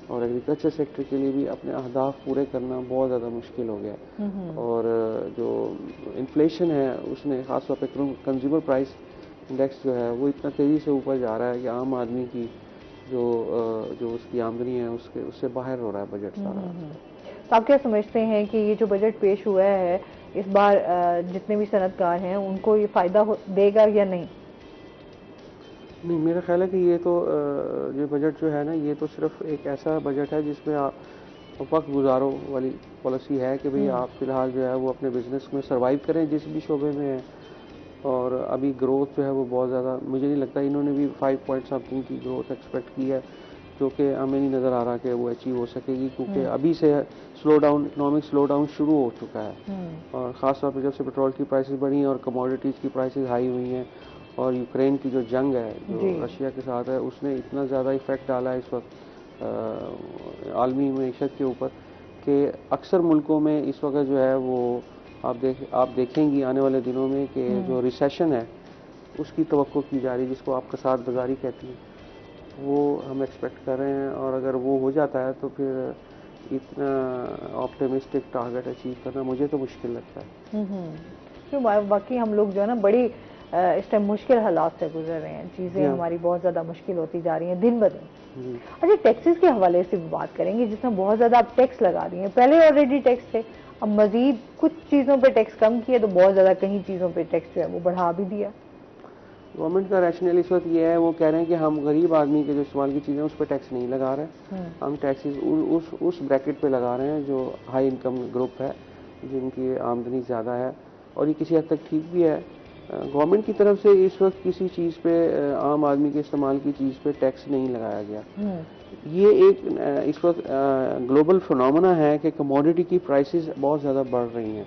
اور ایگریکلچر سیکٹر کے لیے بھی اپنے اہداف پورے کرنا بہت زیادہ مشکل ہو گیا ہے. اور جو انفلیشن ہے اس نے خاص طور پہ کنزیومر پرائس انڈیکس جو ہے وہ اتنا تیزی سے اوپر جا رہا ہے کہ عام آدمی کی جو اس کی آمدنی ہے اس سے باہر ہو رہا ہے بجٹ سارا. تو آپ کیا سمجھتے ہیں کہ یہ جو بجٹ پیش ہوا ہے اس بار جتنے بھی صنعت کار ہیں ان کو یہ فائدہ دے گا یا نہیں؟ نہیں، میرا خیال ہے کہ یہ تو یہ بجٹ جو ہے نا یہ تو صرف ایک ایسا بجٹ ہے جس میں آپ وقت گزارو والی پالیسی ہے کہ بھئی آپ فی الحال جو ہے وہ اپنے بزنس میں سروائیو کریں جس بھی شعبے میں ہے. اور ابھی گروتھ جو ہے وہ بہت زیادہ مجھے نہیں لگتا، انہوں نے بھی 5 پوائنٹ سمتھنگ کی گروتھ ایکسپیکٹ کی ہے جو کہ ہمیں نہیں نظر آ رہا کہ وہ اچیو ہو سکے گی، کیونکہ ابھی سے اکنامک سلو ڈاؤن شروع ہو چکا ہے. اور خاص طور پہ جب سے پیٹرول کی پرائسز بڑھی ہیں اور کموڈیٹیز کی پرائسز ہائی ہوئی ہیں، اور یوکرین کی جو جنگ ہے جو رشیا کے ساتھ ہے اس نے اتنا زیادہ ایفیکٹ ڈالا ہے اس وقت عالمی معیشت کے اوپر کہ اکثر ملکوں میں اس وقت جو ہے وہ آپ دیکھیں گی آنے والے دنوں میں کہ جو ریسیشن ہے اس کی توقع کی جا رہی ہے، جس کو آپ کساد بازاری کہتی ہیں، وہ ہم ایکسپیکٹ کر رہے ہیں. اور اگر وہ ہو جاتا ہے تو پھر اتنا آپٹیمسٹک ٹارگٹ اچیو کرنا مجھے تو مشکل لگتا ہے. باقی ہم لوگ جو ہے نا بڑی اس ٹائم مشکل حالات سے گزر رہے ہیں، چیزیں ہماری بہت زیادہ مشکل ہوتی جا رہی ہیں دن بدن. اچھا، ٹیکسز کے حوالے سے بھی بات کریں گے، جس میں بہت زیادہ آپ ٹیکس لگا رہی ہیں. پہلے آلریڈی ٹیکس تھے، اب مزید کچھ چیزوں پہ ٹیکس کم کیے تو بہت زیادہ کہیں چیزوں پہ ٹیکس جو ہے وہ بڑھا بھی دیا. گورنمنٹ کا ریشنل اس وقت یہ ہے، وہ کہہ رہے ہیں کہ ہم غریب آدمی کے جو استعمال کی چیزیں اس پہ ٹیکس نہیں لگا رہے، ہم ٹیکسز اس بریکٹ پہ لگا رہے ہیں جو ہائی انکم گروپ ہے، جن کی آمدنی زیادہ ہے. اور یہ کسی حد تک ٹھیک بھی ہے گورنمنٹ کی طرف سے اس وقت کسی چیز پہ عام آدمی کے استعمال کی چیز پہ ٹیکس نہیں لگایا گیا. یہ ایک اس وقت گلوبل فنامنا ہے کہ کموڈٹی کی پرائسز بہت زیادہ بڑھ رہی ہیں.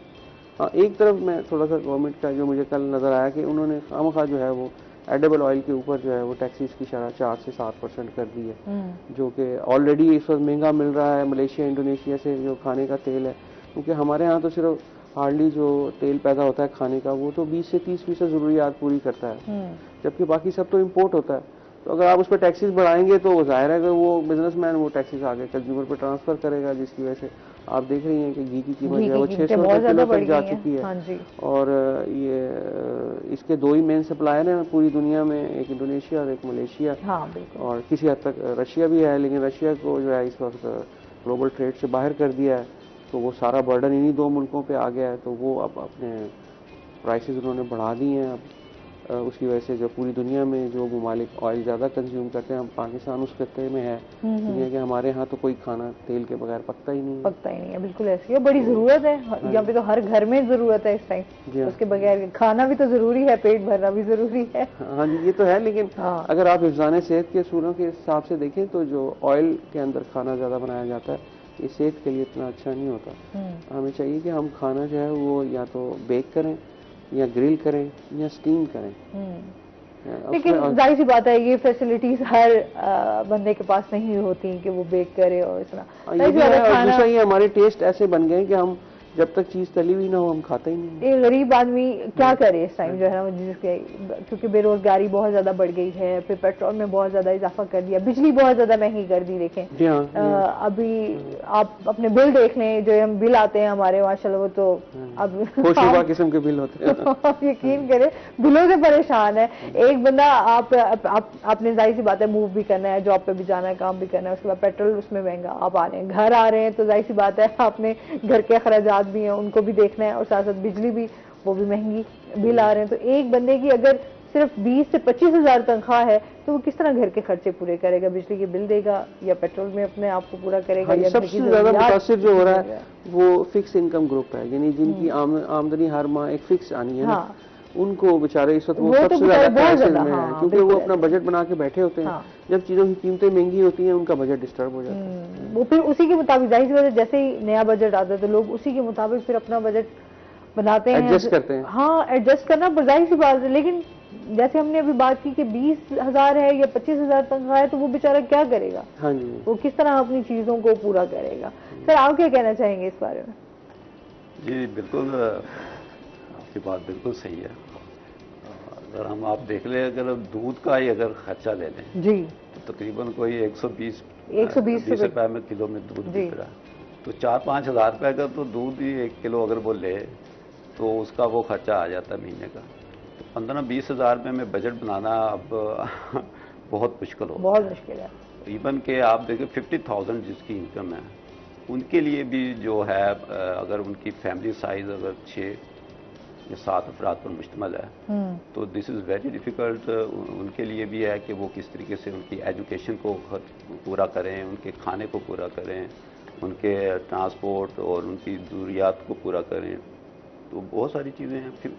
ایک طرف میں تھوڑا سا گورنمنٹ کا جو مجھے کل نظر آیا کہ انہوں نے خواہ جو ہے وہ ایڈیبل آئل کے اوپر جو ہے وہ ٹیکسیز کی شرح 4 سے 7% کر دی ہے, جو کہ آلریڈی اس وقت مہنگا مل رہا ہے ملیشیا انڈونیشیا سے جو کھانے کا تیل ہے, کیونکہ ہمارے ہاں تو صرف ہارڈلی جو تیل پیدا ہوتا ہے کھانے کا وہ تو 20 سے 30% ضروریات پوری کرتا ہے, جبکہ باقی سب تو امپورٹ ہوتا ہے. تو اگر آپ اس پہ ٹیکسیز بڑھائیں گے تو ظاہر ہے کہ وہ بزنس مین وہ ٹیکسیز آگے کنزیومر پہ ٹرانسفر کرے گا, جس کی وجہ سے آپ دیکھ رہی ہیں کہ گھی کی قیمت جو ہے وہ 600 روپے کلو تک جا چکی ہے. اور یہ اس کے 2 ہی مین سپلائر ہیں پوری دنیا میں, ایک انڈونیشیا اور ایک ملیشیا, اور کسی حد تک رشیا بھی ہے, لیکن رشیا کو جو ہے اس وقت گلوبل ٹریڈ سے باہر کر دیا ہے, تو وہ سارا برڈن انہی 2 ملکوں پہ آ گیا ہے. تو وہ اب اپنے پرائسز انہوں نے بڑھا دی ہیں. اب اس کی وجہ سے جو پوری دنیا میں جو ممالک آئل زیادہ کنزیوم کرتے ہیں, ہم پاکستان اس خطے میں ہے, یہ کہ ہمارے ہاں تو کوئی کھانا تیل کے بغیر پکتا ہی نہیں ہے. بالکل ایسی ہے, بڑی ضرورت ہے یہاں پہ, تو ہر گھر میں ضرورت ہے اس ٹائم. اس کے بغیر کھانا بھی تو ضروری ہے, پیٹ بھرنا بھی ضروری ہے. ہاں جی, یہ تو ہے, لیکن اگر آپ حفظان صحت کے اصولوں کے حساب سے دیکھیں تو جو آئل کے اندر کھانا زیادہ بنایا جاتا ہے یہ صحت کے لیے اتنا اچھا نہیں ہوتا. ہمیں چاہیے کہ ہم کھانا جو ہے وہ یا تو بیک کریں یا گرل کریں یا اسٹیم کریں. لیکن ظاہر سی بات ہے یہ فیسلٹیز ہر بندے کے پاس نہیں ہوتی کہ وہ بیک کرے اور اس طرح. دوسرا یہ ہمارے ٹیسٹ ایسے بن گئے کہ ہم جب تک چیز تلی ہوئی نہ ہو ہم کھاتے ہی نہیں. ایک غریب آدمی کیا کرے اس ٹائم جو ہے نا, جس کے کیونکہ بے روزگاری بہت زیادہ بڑھ گئی ہے, پھر پیٹرول میں بہت زیادہ اضافہ کر دیا, بجلی بہت زیادہ مہنگی کر دی. دیکھیں ابھی آپ اپنے بل دیکھ لیں, جو ہم بل آتے ہیں ہمارے ماشاءاللہ وہ تو اب خوشبو قسم کے بل ہوتے ہیں. یقین کریں بلوں سے پریشان ہے ایک بندہ. آپ نے ظاہر سی بات ہے موو بھی کرنا ہے, جاب پہ بھی جانا ہے, کام بھی کرنا ہے, اس کے بعد پیٹرول اس میں مہنگا, آپ آ رہے ہیں گھر آ رہے ہیں تو ظاہر سی بات ہے آپ نے گھر کے اخراجات بھی ہیں ان کو بھی دیکھنا ہے, اور ساتھ ساتھ بجلی بھی وہ بھی مہنگی بل آ رہے ہیں. تو ایک بندے کی اگر صرف 20 سے 25 ہزار تنخواہ ہے تو وہ کس طرح گھر کے خرچے پورے کرے گا, بجلی کے بل دے گا یا پیٹرول میں اپنے آپ کو پورا کرے گا. سب سے زیادہ متاثر جو ہو رہا ہے وہ فکس انکم گروپ ہے, یعنی جن کی آمدنی ہر ماہ ایک فکس آنی ہے, ان کو بیچارے اس وقت وہ سب سے زیادہ کرائسس میں ہیں, کیونکہ وہ اپنا بجٹ بنا کے بیٹھے ہوتے ہیں. جب چیزوں کی قیمتیں مہنگی ہوتی ہیں ان کا بجٹ ڈسٹرب ہو جاتا ہے. وہ پھر اسی کے مطابق ظاہر سی بات ہے جیسے ہی نیا بجٹ آتا ہے تو لوگ اسی کے مطابق پھر اپنا بجٹ بناتے ہیں, ایڈجسٹ کرتے ہیں. ہاں ایڈجسٹ کرنا ظاہر سی بات ہے, لیکن جیسے ہم نے ابھی بات کی کہ 20,000 ہے یا 25,000 تنخواہ ہے تو وہ بیچارہ کیا کرے گا, وہ کس طرح اپنی چیزوں کو پورا کرے گا. سر آپ کیا کہنا چاہیں گے اس بارے میں؟ جی بالکل, آپ کی بات بالکل صحیح ہے. اگر ہم آپ دیکھ لیں, اگر دودھ کا ہی اگر خرچہ لے لیں جی تو تقریباً کوئی 120 روپے میں کلو میں دودھ بک رہا ہے, تو 4-5 ہزار روپے کا تو دودھ ہی 1 کلو اگر وہ لے تو اس کا وہ خرچہ آ جاتا ہے مہینے کا. تو 15-20 ہزار روپے میں بجٹ بنانا اب بہت مشکل ہو, بہت مشکل ہے. ایون کہ آپ دیکھیں 50,000 جس کی انکم ہے ان کے لیے بھی جو ہے اگر ان کی فیملی سائز اگر 6 یا 7 افراد پر مشتمل ہے تو دس از ویری ڈیفیکلٹ. ان کے لیے بھی ہے کہ وہ کس طریقے سے ان کی ایجوکیشن کو پورا کریں, ان کے کھانے کو پورا کریں, ان کے ٹرانسپورٹ اور ان کی ضروریات کو پورا کریں. تو بہت ساری چیزیں ہیں پھر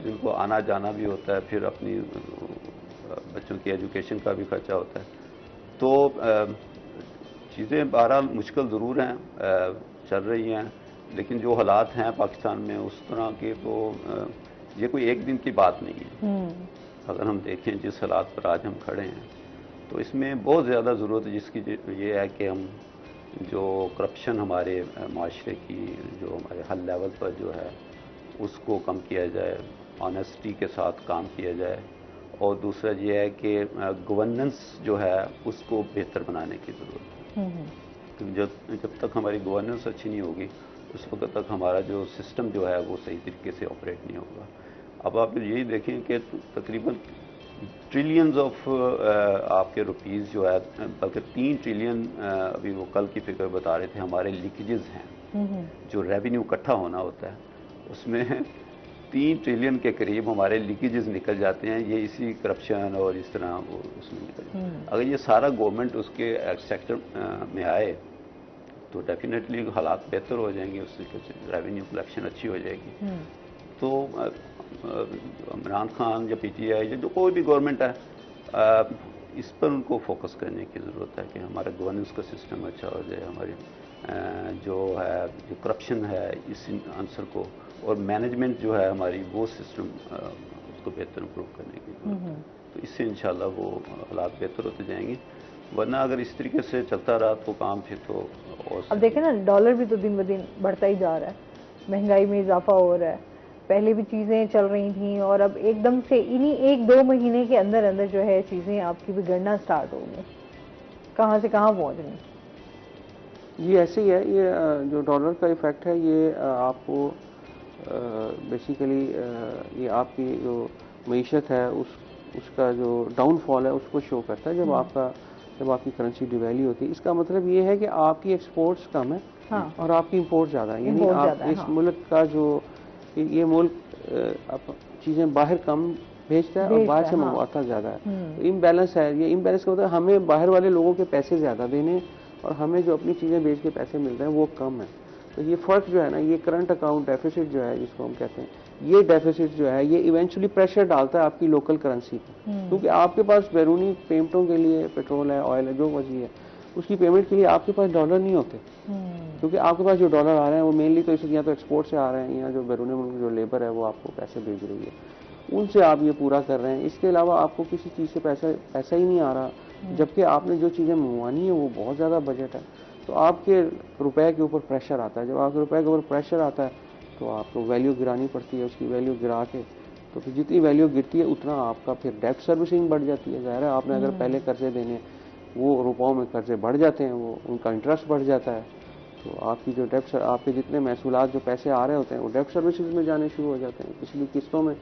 جن کو آنا جانا بھی ہوتا ہے, پھر اپنی بچوں کی ایجوکیشن کا بھی خرچہ ہوتا ہے. تو چیزیں بہرحال مشکل ضرور ہیں, چل رہی ہیں, لیکن جو حالات ہیں پاکستان میں اس طرح کے تو یہ کوئی ایک دن کی بات نہیں ہے. اگر ہم دیکھیں جس حالات پر آج ہم کھڑے ہیں تو اس میں بہت زیادہ ضرورت ہے, جس کی یہ ہے کہ ہم جو کرپشن ہمارے معاشرے کی جو ہمارے ہر لیول پر جو ہے اس کو کم کیا جائے, آنیسٹی کے ساتھ کام کیا جائے, اور دوسرا یہ ہے کہ گورننس جو ہے اس کو بہتر بنانے کی ضرورت ہے. جب تک ہماری گورننس اچھی نہیں ہوگی اس وقت تک ہمارا جو سسٹم جو ہے وہ صحیح طریقے سے آپریٹ نہیں ہوگا. اب آپ یہی دیکھیں کہ تقریباً ٹریلینز آف آپ کے روپیز جو ہے, بلکہ 3 ٹریلین ابھی وہ کل کی فگر بتا رہے تھے ہمارے لیکیجز ہیں, جو ریونیو اکٹھا ہونا ہوتا ہے اس میں 3 ٹریلین کے قریب ہمارے لیکیجز نکل جاتے ہیں. یہ اسی کرپشن اور اس طرح وہ اس میں نکل جاتے ہیں. اگر یہ سارا گورنمنٹ اس کے سیکٹر میں آئے تو ڈیفینیٹلی حالات بہتر ہو جائیں گے, اس سے ریونیو کلیکشن اچھی ہو جائے گی. تو عمران خان یا پی ٹی آئی یا جو کوئی بھی گورنمنٹ ہے اس پر ان کو فوکس کرنے کی ضرورت ہے کہ ہمارا گورننس کا سسٹم اچھا ہو جائے, ہماری جو کرپشن ہے اس عنصر کو, اور مینجمنٹ جو ہے ہماری وہ سسٹم اس کو بہتر امپروو کرنے کی ضرورت ہے. تو اس سے انشاءاللہ وہ حالات بہتر ہوتے جائیں گے, ورنہ اگر اس طریقے سے چلتا رہا تو کام پھر تو اور اب دیکھیں نا ڈالر بھی تو دن بہ دن بڑھتا ہی جا رہا ہے, مہنگائی میں اضافہ ہو رہا ہے. پہلے بھی چیزیں چل رہی تھیں اور اب ایک دم سے انہی 1-2 مہینے کے اندر اندر جو ہے چیزیں آپ کی بگڑنا سٹارٹ ہو گئی, کہاں سے کہاں پہنچ گئی. یہ ایسے ہی ہے, یہ جو ڈالر کا ایفیکٹ ہے یہ آپ کو بیسیکلی یہ آپ کی جو معیشت ہے اس کا جو ڈاؤن فال ہے اس کو شو کرتا ہے. جب آپ کی کرنسی ڈیویلیو ہوتی ہے, اس کا مطلب یہ ہے کہ آپ کی ایکسپورٹس کم ہے اور آپ کی امپورٹ زیادہ ہے. یعنی آپ اس ملک کا جو یہ ملک چیزیں باہر کم بھیجتا ہے اور باہر سے منگواتا زیادہ ہے. امبیلنس ہے, یہ امبیلنس کا مطلب ہمیں باہر والے لوگوں کے پیسے زیادہ دینے اور ہمیں جو اپنی چیزیں بیچ کے پیسے مل رہے ہیں وہ کم ہے. تو یہ فرق جو ہے نا, یہ کرنٹ اکاؤنٹ ڈیفیسٹ جو ہے جس کو ہم کہتے ہیں, یہ ڈیفیسٹ جو ہے یہ ایونچولی پریشر ڈالتا ہے آپ کی لوکل کرنسی پہ, کیونکہ آپ کے پاس بیرونی پیمنٹوں کے لیے پیٹرول ہے, آئل ہے, جو وجہ ہے اس کی پیمنٹ کے لیے آپ کے پاس ڈالر نہیں ہوتے, کیونکہ آپ کے پاس جو ڈالر آ رہے ہیں وہ مینلی تو اس یا تو ایکسپورٹ سے آ رہے ہیں یا جو بیرونی ملک جو لیبر ہے وہ آپ کو پیسے بھیج رہی ہے, ان سے آپ یہ پورا کر رہے ہیں. اس کے علاوہ آپ کو کسی چیز سے پیسہ ہی نہیں آ رہا, جبکہ آپ نے جو چیزیں منگوانی ہیں وہ بہت زیادہ بجٹ ہے. تو آپ کے روپے کے اوپر پریشر آتا ہے. جب آپ کے روپے کے اوپر پریشر آتا ہے تو آپ کو ویلیو گرانی پڑتی ہے, اس کی ویلیو گرا کے تو پھر جتنی ویلیو گرتی ہے اتنا آپ کا پھر ڈیٹ سروسنگ بڑھ جاتی ہے. ظاہر ہے آپ نے اگر پہلے قرضے دینے وہ روپوں میں قرضے بڑھ جاتے ہیں, وہ ان کا انٹرسٹ بڑھ جاتا ہے, تو آپ کی جو ڈیٹ آپ کے جتنے محصولات جو پیسے آ رہے ہوتے ہیں وہ ڈیٹ سروسز میں جانے شروع ہو جاتے ہیں پچھلی قسطوں میں,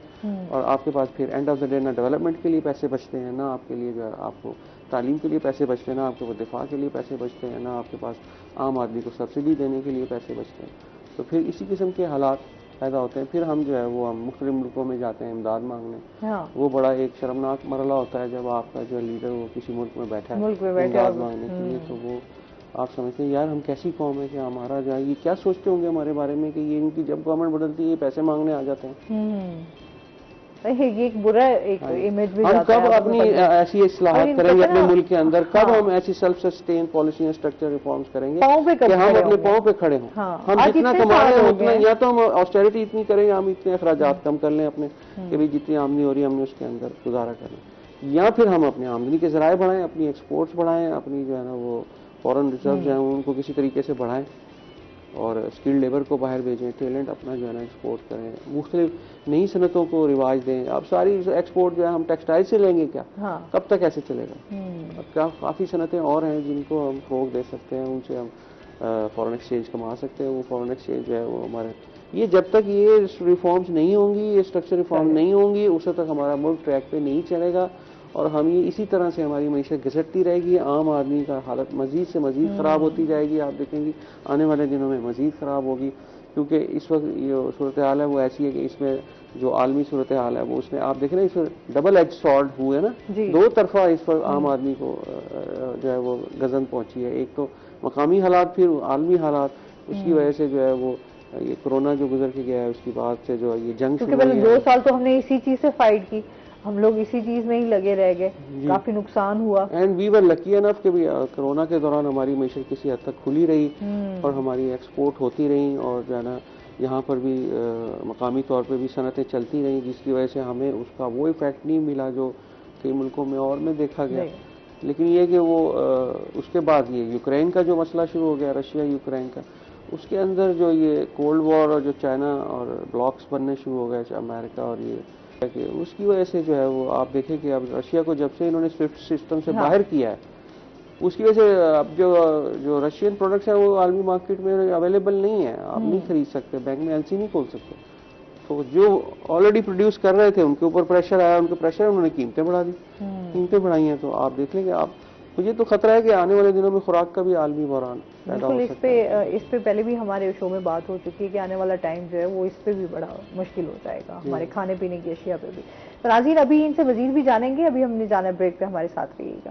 اور آپ کے پاس پھر اینڈ آف دا ڈے نہ ڈیولپمنٹ کے لیے پیسے بچتے ہیں, نہ آپ کے لیے جو ہے آپ کو تعلیم کے لیے پیسے بچتے ہیں, نہ آپ کو دفاع کے لیے پیسے بچتے ہیں, نہ آپ کے پاس عام آدمی کو سبسڈی دینے کے لیے پیسے بچتے ہیں. تو پھر اسی قسم کے حالات پیدا ہوتے ہیں. پھر ہم جو ہے وہ ہم مختلف ملکوں میں جاتے ہیں امداد مانگنے. وہ بڑا ایک شرمناک مرحلہ ہوتا ہے جب آپ کا جو لیڈر وہ کسی ملک میں بیٹھا ہے امداد مانگنے کے لیے. تو وہ آپ سمجھتے ہیں یار ہم کیسی قوم ہے کہ ہمارا جو ہے یہ کیا سوچتے ہوں گے ہمارے بارے میں کہ یہ ان کی جب گورنمنٹ بدلتی ہے یہ پیسے مانگنے آ جاتے ہیں. یہ ایک برا ایک امیج بھی ہم جاتا ہے. کب اپنی ایسی اصلاحات کریں گے اپنے ملک کے اندر, کب ہم ایسی سیلف سسٹین پالیسی یا اسٹرکچر ریفارمز کریں گے کہ ہم اپنے پاؤں پہ کھڑے ہوں. ہم جتنا کما رہے ہیں اتنا, یا تو ہم آسٹیرٹی اتنی کریں یا ہم اتنے اخراجات کم کر لیں اپنے کہ بھی جتنی آمدنی ہو رہی ہے ہم نے اس کے اندر گزارا کریں, یا پھر ہم اپنی آمدنی کے ذرائع بڑھائیں, اپنی ایکسپورٹس بڑھائیں, اپنی جو ہے نا وہ فورن ریزروز ہیں ان کو کسی طریقے سے بڑھائیں اور اسکل لیبر کو باہر بھیجیں, ٹیلنٹ اپنا جو ہے نا ایکسپورٹ کریں, مختلف نئی صنعتوں کو رواج دیں. اب ساری ایکسپورٹ جو ہے ہم ٹیکسٹائل سے لیں گے کیا, کب تک ایسے چلے گا؟ کافی صنعتیں اور ہیں جن کو ہم فروغ دے سکتے ہیں, ان سے ہم فورن ایکسچینج کما سکتے ہیں. وہ فورن ایکسچینج جو ہے وہ ہمارے یہ جب تک یہ ریفارمز نہیں ہوں گی, یہ اسٹرکچر ریفارم نہیں ہوں گی, اس وقت تک ہمارا ملک ٹریک پہ نہیں چلے گا اور ہم یہ اسی طرح سے ہماری معیشت گھسٹتی رہے گی. عام آدمی کا حالت مزید سے مزید خراب ہوتی جائے گی. آپ دیکھیں گے آنے والے دنوں میں مزید خراب ہوگی, کیونکہ اس وقت یہ صورتحال ہے وہ ایسی ہے کہ اس میں جو عالمی صورتحال ہے وہ اس میں آپ دیکھیں نا اس میں ڈبل ایج سارڈ ہوئے نا, دو طرفہ اس وقت عام آدمی کو جو ہے وہ گزن پہنچی ہے. ایک تو مقامی حالات, پھر عالمی حالات. اس کی وجہ سے جو ہے وہ یہ کورونا جو گزر کے گیا ہے اس کی بعد سے جو یہ جنگ کیونکہ پہلے 2 سال تو ہم نے اسی چیز سے فائٹ کی, ہم لوگ اسی چیز میں ہی لگے رہ گئے, کافی نقصان ہوا. اینڈ وی ور لکی انف کہ کورونا کے دوران ہماری معیشت کسی حد تک کھلی رہی اور ہماری ایکسپورٹ ہوتی رہی, اور جو ہے نا یہاں پر بھی مقامی طور پہ بھی صنعتیں چلتی رہیں, جس کی وجہ سے ہمیں اس کا وہ ایفیکٹ نہیں ملا جو کئی ملکوں میں اور میں دیکھا گیا. لیکن یہ کہ وہ اس کے بعد یہ یوکرین کا جو مسئلہ شروع ہو گیا, رشیا یوکرین کا, اس کے اندر جو یہ کولڈ وار اور جو چائنا اور بلاکس بننے شروع ہو گئے, امریکہ اور یہ, کہ اس کی وجہ سے جو ہے وہ آپ دیکھیں کہ اب رشیا کو جب سے انہوں نے سوئفٹ سسٹم سے باہر کیا ہے, اس کی وجہ سے اب جو رشین پروڈکٹس ہیں وہ عالمی مارکیٹ میں اویلیبل نہیں ہے, آپ نہیں خرید سکتے, بینک میں ایلسی نہیں کھول سکتے. تو جو آلریڈی پروڈیوس کر رہے تھے ان کے اوپر پریشر آیا, ان کے پریشر انہوں نے قیمتیں بڑھا دی, قیمتیں بڑھائی ہیں. تو آپ دیکھ لیں کہ آپ مجھے تو خطرہ ہے کہ آنے والے دنوں میں خوراک کا بھی عالمی بحران پیدا ہو سکتا ہے. اس پہ پہلے بھی ہمارے شو میں بات ہو چکی ہے کہ آنے والا ٹائم جو ہے وہ اس پہ بھی بڑا مشکل ہو جائے گا, ہمارے کھانے پینے کی اشیاء پہ بھی. تو ناظرین ابھی ان سے مزید بھی جانیں گے, ابھی ہم نے جانا بریک پہ, ہمارے ساتھ رہیے گا.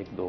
1-2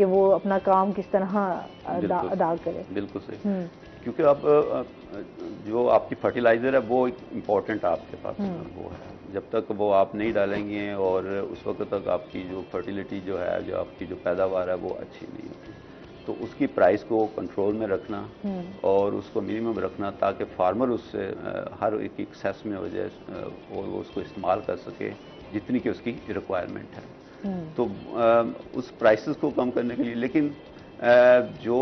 کہ وہ اپنا کام کس طرح ادا کرے. بالکل صحیح. کیونکہ اب جو آپ کی فرٹیلائزر ہے وہ امپورٹنٹ آپ کے پاس وہ ہے. جب تک وہ آپ نہیں ڈالیں گے اور اس وقت تک آپ کی جو فرٹیلیٹی جو ہے, جو آپ کی جو پیداوار ہے وہ اچھی نہیں ہوتی. تو اس کی پرائز کو کنٹرول میں رکھنا اور اس کو منیمم رکھنا تاکہ فارمر اس سے ہر ایک ایکسیس میں ہو جائے اور وہ اس کو استعمال کر سکے جتنی کہ اس کی ریکوائرمنٹ ہے. تو اس پرائسز کو کم کرنے کے لیے, لیکن جو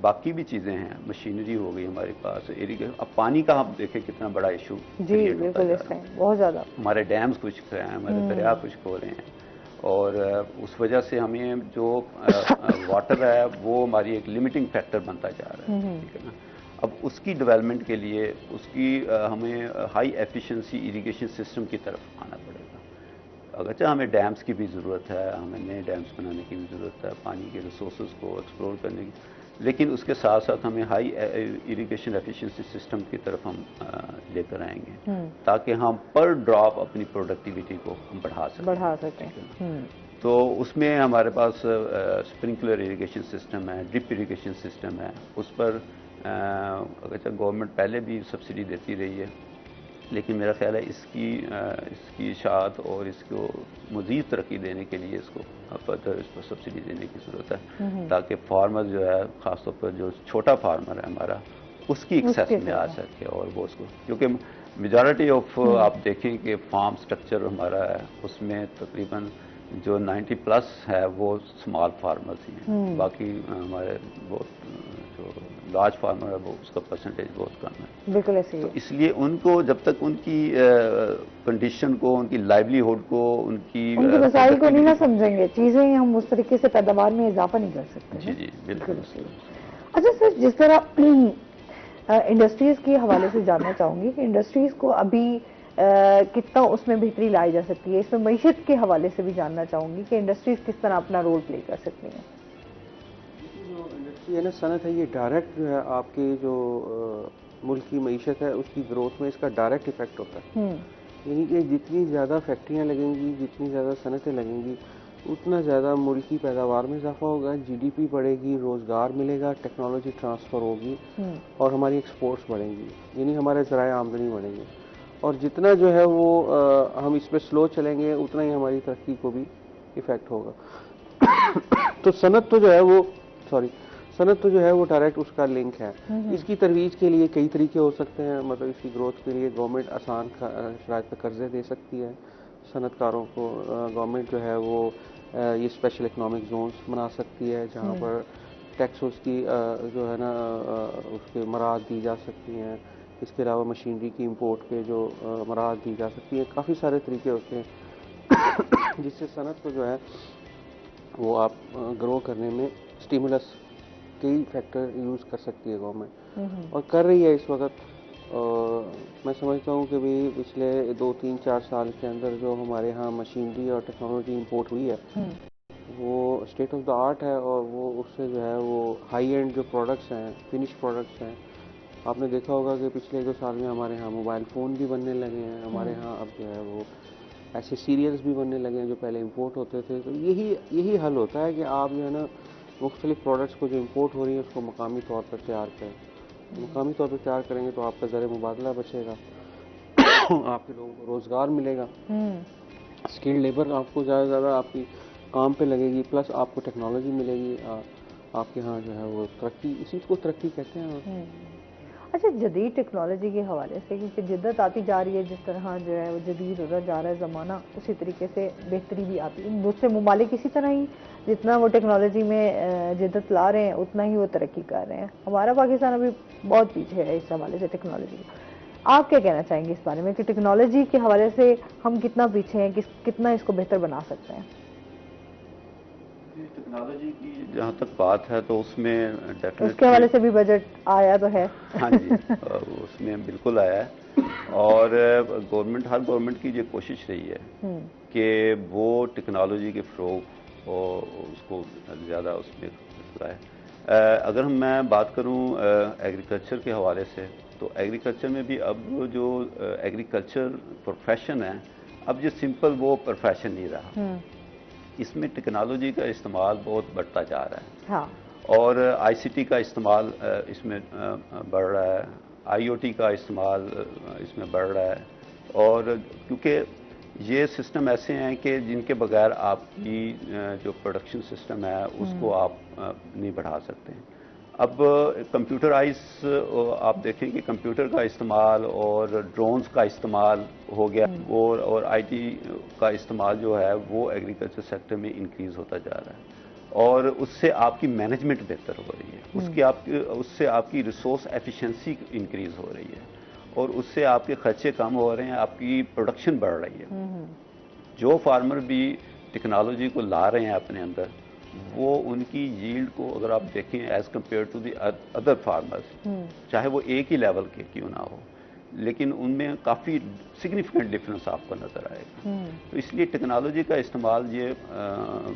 باقی بھی چیزیں ہیں, مشینری ہو گئی ہمارے پاس, اب پانی کا ہم دیکھیں کتنا بڑا ایشو کریٹ ہوتا ہے, بہت زیادہ. ہمارے ڈیمز خشک ہیں, ہمارے دریا خشک ہو رہے ہیں, اور اس وجہ سے ہمیں جو واٹر ہے وہ ہماری ایک لمیٹنگ فیکٹر بنتا جا رہا ہے. ٹھیک ہے نا. اب اس کی ڈیولپمنٹ کے لیے اس کی ہمیں ہائی ایفیشنسی اریگیشن سسٹم کی طرف آنا پڑے گا. اگرچہ ہمیں ڈیمز کی بھی ضرورت ہے, ہمیں نئے ڈیمز بنانے کی بھی ضرورت ہے, پانی کے ریسورسز کو ایکسپلور کرنے کی, لیکن اس کے ساتھ ساتھ ہمیں ہائی اریگیشن ایفیشنسی سسٹم کی طرف ہم لے کر آئیں گے تاکہ ہم پر ڈراپ اپنی پروڈکٹیویٹی کو ہم بڑھا سکیں. تو اس میں ہمارے پاس اسپرنکلر اریگیشن سسٹم ہے, ڈرپ اریگیشن سسٹم ہے. اس پر اگرچہ گورنمنٹ پہلے بھی سبسڈی دیتی رہی ہے, لیکن میرا خیال ہے اس کی اشاعت اور اس کو مزید ترقی دینے کے لیے اس کو فردر اس پر سبسڈی دینے کی ضرورت ہے تاکہ فارمر جو ہے, خاص طور پر جو چھوٹا فارمر ہے ہمارا, اس کی ایکسیس میں آ سکے. اور وہ اس کو, کیونکہ میجارٹی آف آپ دیکھیں کہ فارم سٹرکچر ہمارا ہے اس میں تقریباً جو 90+ ہے وہ اسمال فارمرز ہی ہیں. باقی ہمارے بہت جو لارج فارمر ہے وہ اس کا پرسنٹیج بہت کم ہے. بالکل ایسے. تو اس لیے ان کو جب تک ان کی کنڈیشن کو, ان کی لائیولیہڈ کو, ان کی مسائل کو نہیں نہ سمجھیں گے, چیزیں ہم اس طریقے سے پیداوار میں اضافہ نہیں کر سکتے. جی جی بالکل. اچھا سر, جس طرح انڈسٹریز کے حوالے سے جاننا چاہوں گی کہ انڈسٹریز کو ابھی کتنا اس میں بہتری لائی جا سکتی ہے. اس میں معیشت کے حوالے سے بھی جاننا چاہوں گی کہ انڈسٹریز کس طرح اپنا رول پلے کر سکتی ہیں. جو انڈسٹری ہے نا, صنعت ہے, یہ ڈائریکٹ جو ہے آپ کی جو ملک کی معیشت ہے اس کی گروتھ میں اس کا ڈائریکٹ افیکٹ ہوتا ہے. یعنی کہ جتنی زیادہ فیکٹریاں لگیں گی, جتنی زیادہ صنعتیں لگیں گی, اتنا زیادہ ملک کی پیداوار میں اضافہ ہوگا, جی ڈی پی بڑھے گی, روزگار ملے گا, ٹیکنالوجی ٹرانسفر ہوگی اور ہماری ایکسپورٹس بڑھیں گی, یعنی ہمارے ذرائع آمدنی بڑھیں گے. اور جتنا جو ہے وہ ہم اس پہ سلو چلیں گے اتنا ہی ہماری ترقی کو بھی افیکٹ ہوگا. تو صنعت تو جو ہے وہ ڈائریکٹ اس کا لنک ہے. اس کی ترویج کے لیے کئی طریقے ہو سکتے ہیں. مطلب اس کی گروتھ کے لیے گورنمنٹ آسان شرائط پہ قرضے دے سکتی ہے صنعت کاروں کو. گورنمنٹ جو ہے وہ یہ اسپیشل اکنامک زونز بنا سکتی ہے جہاں پر ٹیکس اس کی جو ہے نا اس کے مراحت دی جا سکتی ہیں. اس کے علاوہ مشینری کی امپورٹ پہ جو مراحت دی جا سکتی ہے. کافی سارے طریقے ہوتے ہیں جس سے صنعت کو جو ہے وہ آپ گرو کرنے میں اسٹیمولس کئی فیکٹر یوز کر سکتی ہے گورنمنٹ, اور کر رہی ہے اس وقت. میں سمجھتا ہوں کہ بھی پچھلے 2-3-4 سال کے اندر جو ہمارے ہاں مشینری اور ٹیکنالوجی امپورٹ ہوئی ہے وہ اسٹیٹ آف دا آرٹ ہے, اور وہ اس سے جو ہے وہ ہائی اینڈ جو پروڈکٹس ہیں, فنش پروڈکٹس ہیں. آپ نے دیکھا ہوگا کہ پچھلے 2 سال میں ہمارے ہاں موبائل فون بھی بننے لگے ہیں. ہمارے ہاں اب جو ہے وہ ایسے سیریلز بھی بننے لگے ہیں جو پہلے امپورٹ ہوتے تھے. تو یہی حل ہوتا ہے کہ آپ جو ہے نا مختلف پروڈکٹس کو جو امپورٹ ہو رہی ہیں اس کو مقامی طور پر تیار کریں. مقامی طور پر تیار کریں گے تو آپ کا زر مبادلہ بچے گا, آپ کے لوگوں کو روزگار ملے گا, اسکلڈ لیبر آپ کو زیادہ سے زیادہ آپ کی کام پہ لگے گی, پلس آپ کو ٹیکنالوجی ملے گی. آپ کے ہاں جو ہے وہ ترقی, اسی کو ترقی کہتے ہیں. اچھا, جدید ٹیکنالوجی کے حوالے سے کیونکہ جدت آتی جا رہی ہے, جس طرح جو ہے وہ جدید ہوتا جا رہا ہے زمانہ, اسی طریقے سے بہتری بھی آتی ہے. دوسرے ممالک اسی طرح ہی جتنا وہ ٹیکنالوجی میں جدت لا رہے ہیں اتنا ہی وہ ترقی کر رہے ہیں. ہمارا پاکستان ابھی بہت پیچھے ہے اس حوالے سے ٹیکنالوجی. آپ کیا کہنا چاہیں گے اس بارے میں کہ ٹیکنالوجی کے حوالے سے ہم کتنا پیچھے ہیں, کتنا اس کو بہتر بنا سکتے ہیں؟ ٹیکنالوجی کی جہاں تک بات ہے تو اس میں اس کے حوالے سے بھی بجٹ آیا تو ہے. ہاں جی, اس میں بالکل آیا ہے, اور ہر گورنمنٹ کی یہ کوشش رہی ہے کہ وہ ٹیکنالوجی کے فروغ اور اس کو زیادہ اس میں لائے. اگر میں بات کروں ایگریکلچر کے حوالے سے, تو ایگریکلچر میں بھی اب جو ایگریکلچر پروفیشن ہے اب یہ سمپل وہ پروفیشن نہیں رہا. اس میں ٹیکنالوجی کا استعمال بہت بڑھتا جا رہا ہے ہاں اور آئی سی ٹی کا استعمال اس میں بڑھ رہا ہے, آئی او ٹی کا استعمال اس میں بڑھ رہا ہے, اور کیونکہ یہ سسٹم ایسے ہیں کہ جن کے بغیر آپ کی جو پروڈکشن سسٹم ہے اس کو آپ نہیں بڑھا سکتے. اب کمپیوٹرائز آپ دیکھیں کہ کمپیوٹر کا استعمال اور ڈرونز کا استعمال ہو گیا, اور آئی ٹی کا استعمال جو ہے وہ ایگریکلچر سیکٹر میں انکریز ہوتا جا رہا ہے, اور اس سے آپ کی مینجمنٹ بہتر ہو رہی ہے, اس سے آپ کی ریسورس ایفیشنسی انکریز ہو رہی ہے, اور اس سے آپ کے خرچے کم ہو رہے ہیں, آپ کی پروڈکشن بڑھ رہی ہے. جو فارمر بھی ٹیکنالوجی کو لا رہے ہیں اپنے اندر, وہ ان کی ییلڈ کو اگر آپ دیکھیں as compare to the other farmers, چاہے وہ ایک ہی لیول کے کیوں نہ ہو, لیکن ان میں کافی سگنیفیکنٹ ڈفرینس آپ کو نظر آئے گا. تو اس لیے ٹیکنالوجی کا استعمال یہ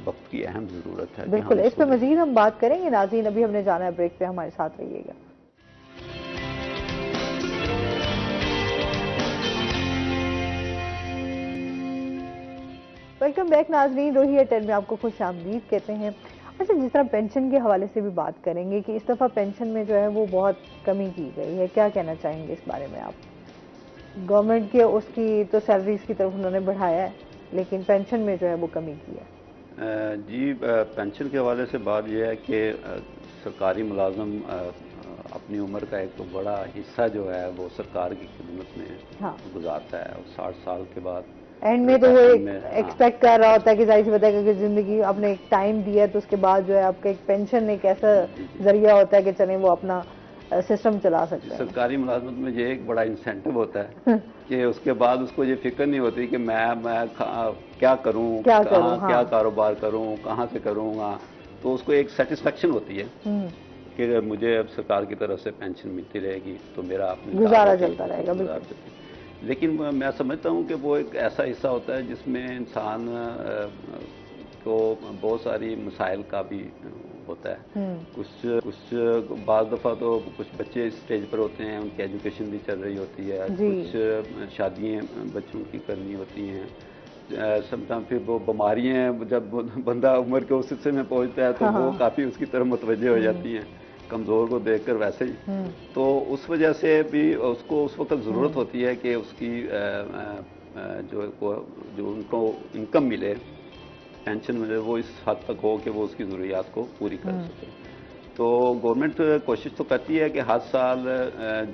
وقت کی اہم ضرورت ہے. بالکل, اس پہ مزید ہم بات کریں گے. ناظرین ابھی ہم نے جانا ہے بریک پہ, ہمارے ساتھ رہیے گا. ویلکم بیک ناظرین, روہی ایئرٹیل میں آپ کو خوش آمدید کہتے ہیں. اچھا, جس طرح پینشن کے حوالے سے بھی بات کریں گے کہ اس دفعہ پینشن میں جو ہے وہ بہت کمی کی گئی ہے, کیا کہنا چاہیں گے اس بارے میں آپ؟ گورنمنٹ کے اس کی تو سیلریز کی طرف انہوں نے بڑھایا ہے, لیکن پینشن میں جو ہے وہ کمی کی ہے. جی, پینشن کے حوالے سے بات یہ ہے کہ سرکاری ملازم اپنی عمر کا ایک بڑا حصہ جو ہے وہ سرکار کی خدمت میں گزارتا ہے, اور 60 سال کے بعد اینڈ میں تو وہ ایکسپیکٹ کر رہا ہوتا ہے کہ ظاہر سی بات ہے کہ زندگی آپ نے ایک ٹائم دیا تو اس کے بعد جو ہے آپ کا ایک پینشن ایک ایسا ذریعہ ہوتا ہے کہ چلیں وہ اپنا سسٹم چلا سکتے ہیں. سرکاری ملازمت میں یہ ایک بڑا انسینٹو ہوتا ہے کہ اس کے بعد اس کو یہ فکر نہیں ہوتی کہ میں کیا کروں, کیا کاروبار کروں, کہاں سے کروں گا. تو اس کو ایک سیٹسفیکشن ہوتی ہے کہ مجھے اب سرکار کی طرف سے پینشن ملتی رہے گی تو میرا اپنا گزارا چلتا رہے گا. لیکن میں سمجھتا ہوں کہ وہ ایک ایسا حصہ ہوتا ہے جس میں انسان کو بہت ساری مسائل کا بھی ہوتا ہے. کچھ بعض دفعہ تو کچھ بچے اسٹیج پر ہوتے ہیں, ان کی ایجوکیشن بھی چل رہی ہوتی ہے, کچھ شادیاں بچوں کی کرنی ہوتی ہیں, سم ٹائم پھر وہ بیماریاں جب بندہ عمر کے اس حصے میں پہنچتا ہے تو وہ کافی اس کی طرف متوجہ ہو جاتی ہیں, کمزور کو دیکھ کر ویسے ہی. تو اس وجہ سے بھی اس کو اس وقت ضرورت ہوتی ہے کہ اس کی جو ان کو انکم ملے, پینشن ملے, وہ اس حد تک ہو کہ وہ اس کی ضروریات کو پوری کر سکے. تو گورنمنٹ کوشش تو کرتی ہے کہ ہر سال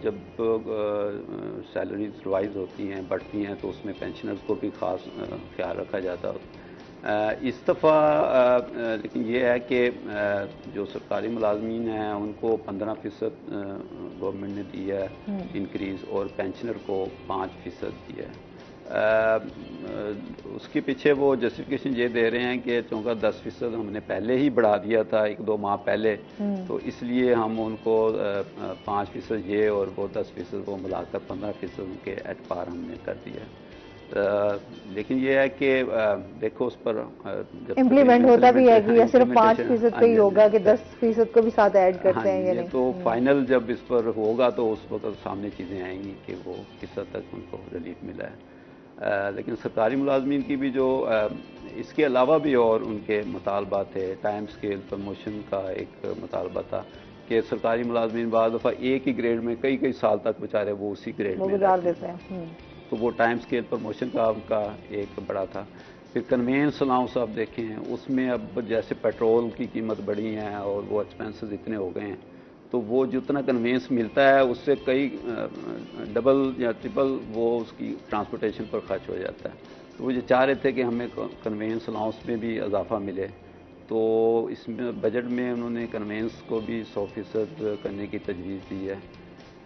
جب سیلریز ریوائز ہوتی ہیں, بڑھتی ہیں, تو اس میں پینشنرز کو بھی خاص خیال رکھا جاتا ہے. اس دفعہ لیکن یہ ہے کہ جو سرکاری ملازمین ہیں ان کو 15% گورنمنٹ نے دی ہے انکریز, اور پینشنر کو 5% دیا ہے. اس کے پیچھے وہ جسٹیفیکیشن یہ دے رہے ہیں کہ چونکہ 10% ہم نے پہلے ہی بڑھا دیا تھا 1-2 ماہ پہلے, تو اس لیے ہم ان کو 5% یہ اور وہ 10% وہ ملا کر 15% کے ایٹ پار ہم نے کر دیا. لیکن یہ ہے کہ دیکھو اس پر جب امپلیمنٹ ہوتا بھی ہے کہ صرف 5% پہ ہی ہوگا کہ 10% کو بھی ساتھ ایڈ کرتے ہیں یا نہیں. تو فائنل جب اس پر ہوگا تو اس وقت سامنے چیزیں آئیں گی کہ وہ کس حد تک ان کو ریلیف ملا ہے. لیکن سرکاری ملازمین کی بھی جو اس کے علاوہ بھی اور ان کے مطالبات تھے. ٹائم اسکیل پروموشن کا ایک مطالبہ تھا کہ سرکاری ملازمین بعض دفعہ ایک ہی گریڈ میں کئی سال تک بیچارے وہ اسی گریڈ میں گزار دیتے ہیں. تو وہ ٹائم اسکیل پروموشن کا ان کا ایک بڑا تھا. پھر کنوینس الاؤنس آپ دیکھیں, اس میں اب جیسے پیٹرول کی قیمت بڑھی ہیں اور وہ ایکسپینسز اتنے ہو گئے ہیں, تو وہ جتنا کنوینس ملتا ہے اس سے کئی ڈبل یا ٹرپل وہ اس کی ٹرانسپورٹیشن پر خرچ ہو جاتا ہے. تو وہ یہ چاہ رہے تھے کہ ہمیں کنوینس الاؤنس میں بھی اضافہ ملے, تو اس میں بجٹ میں انہوں نے کنوینس کو بھی 100% کرنے کی تجویز دی ہے.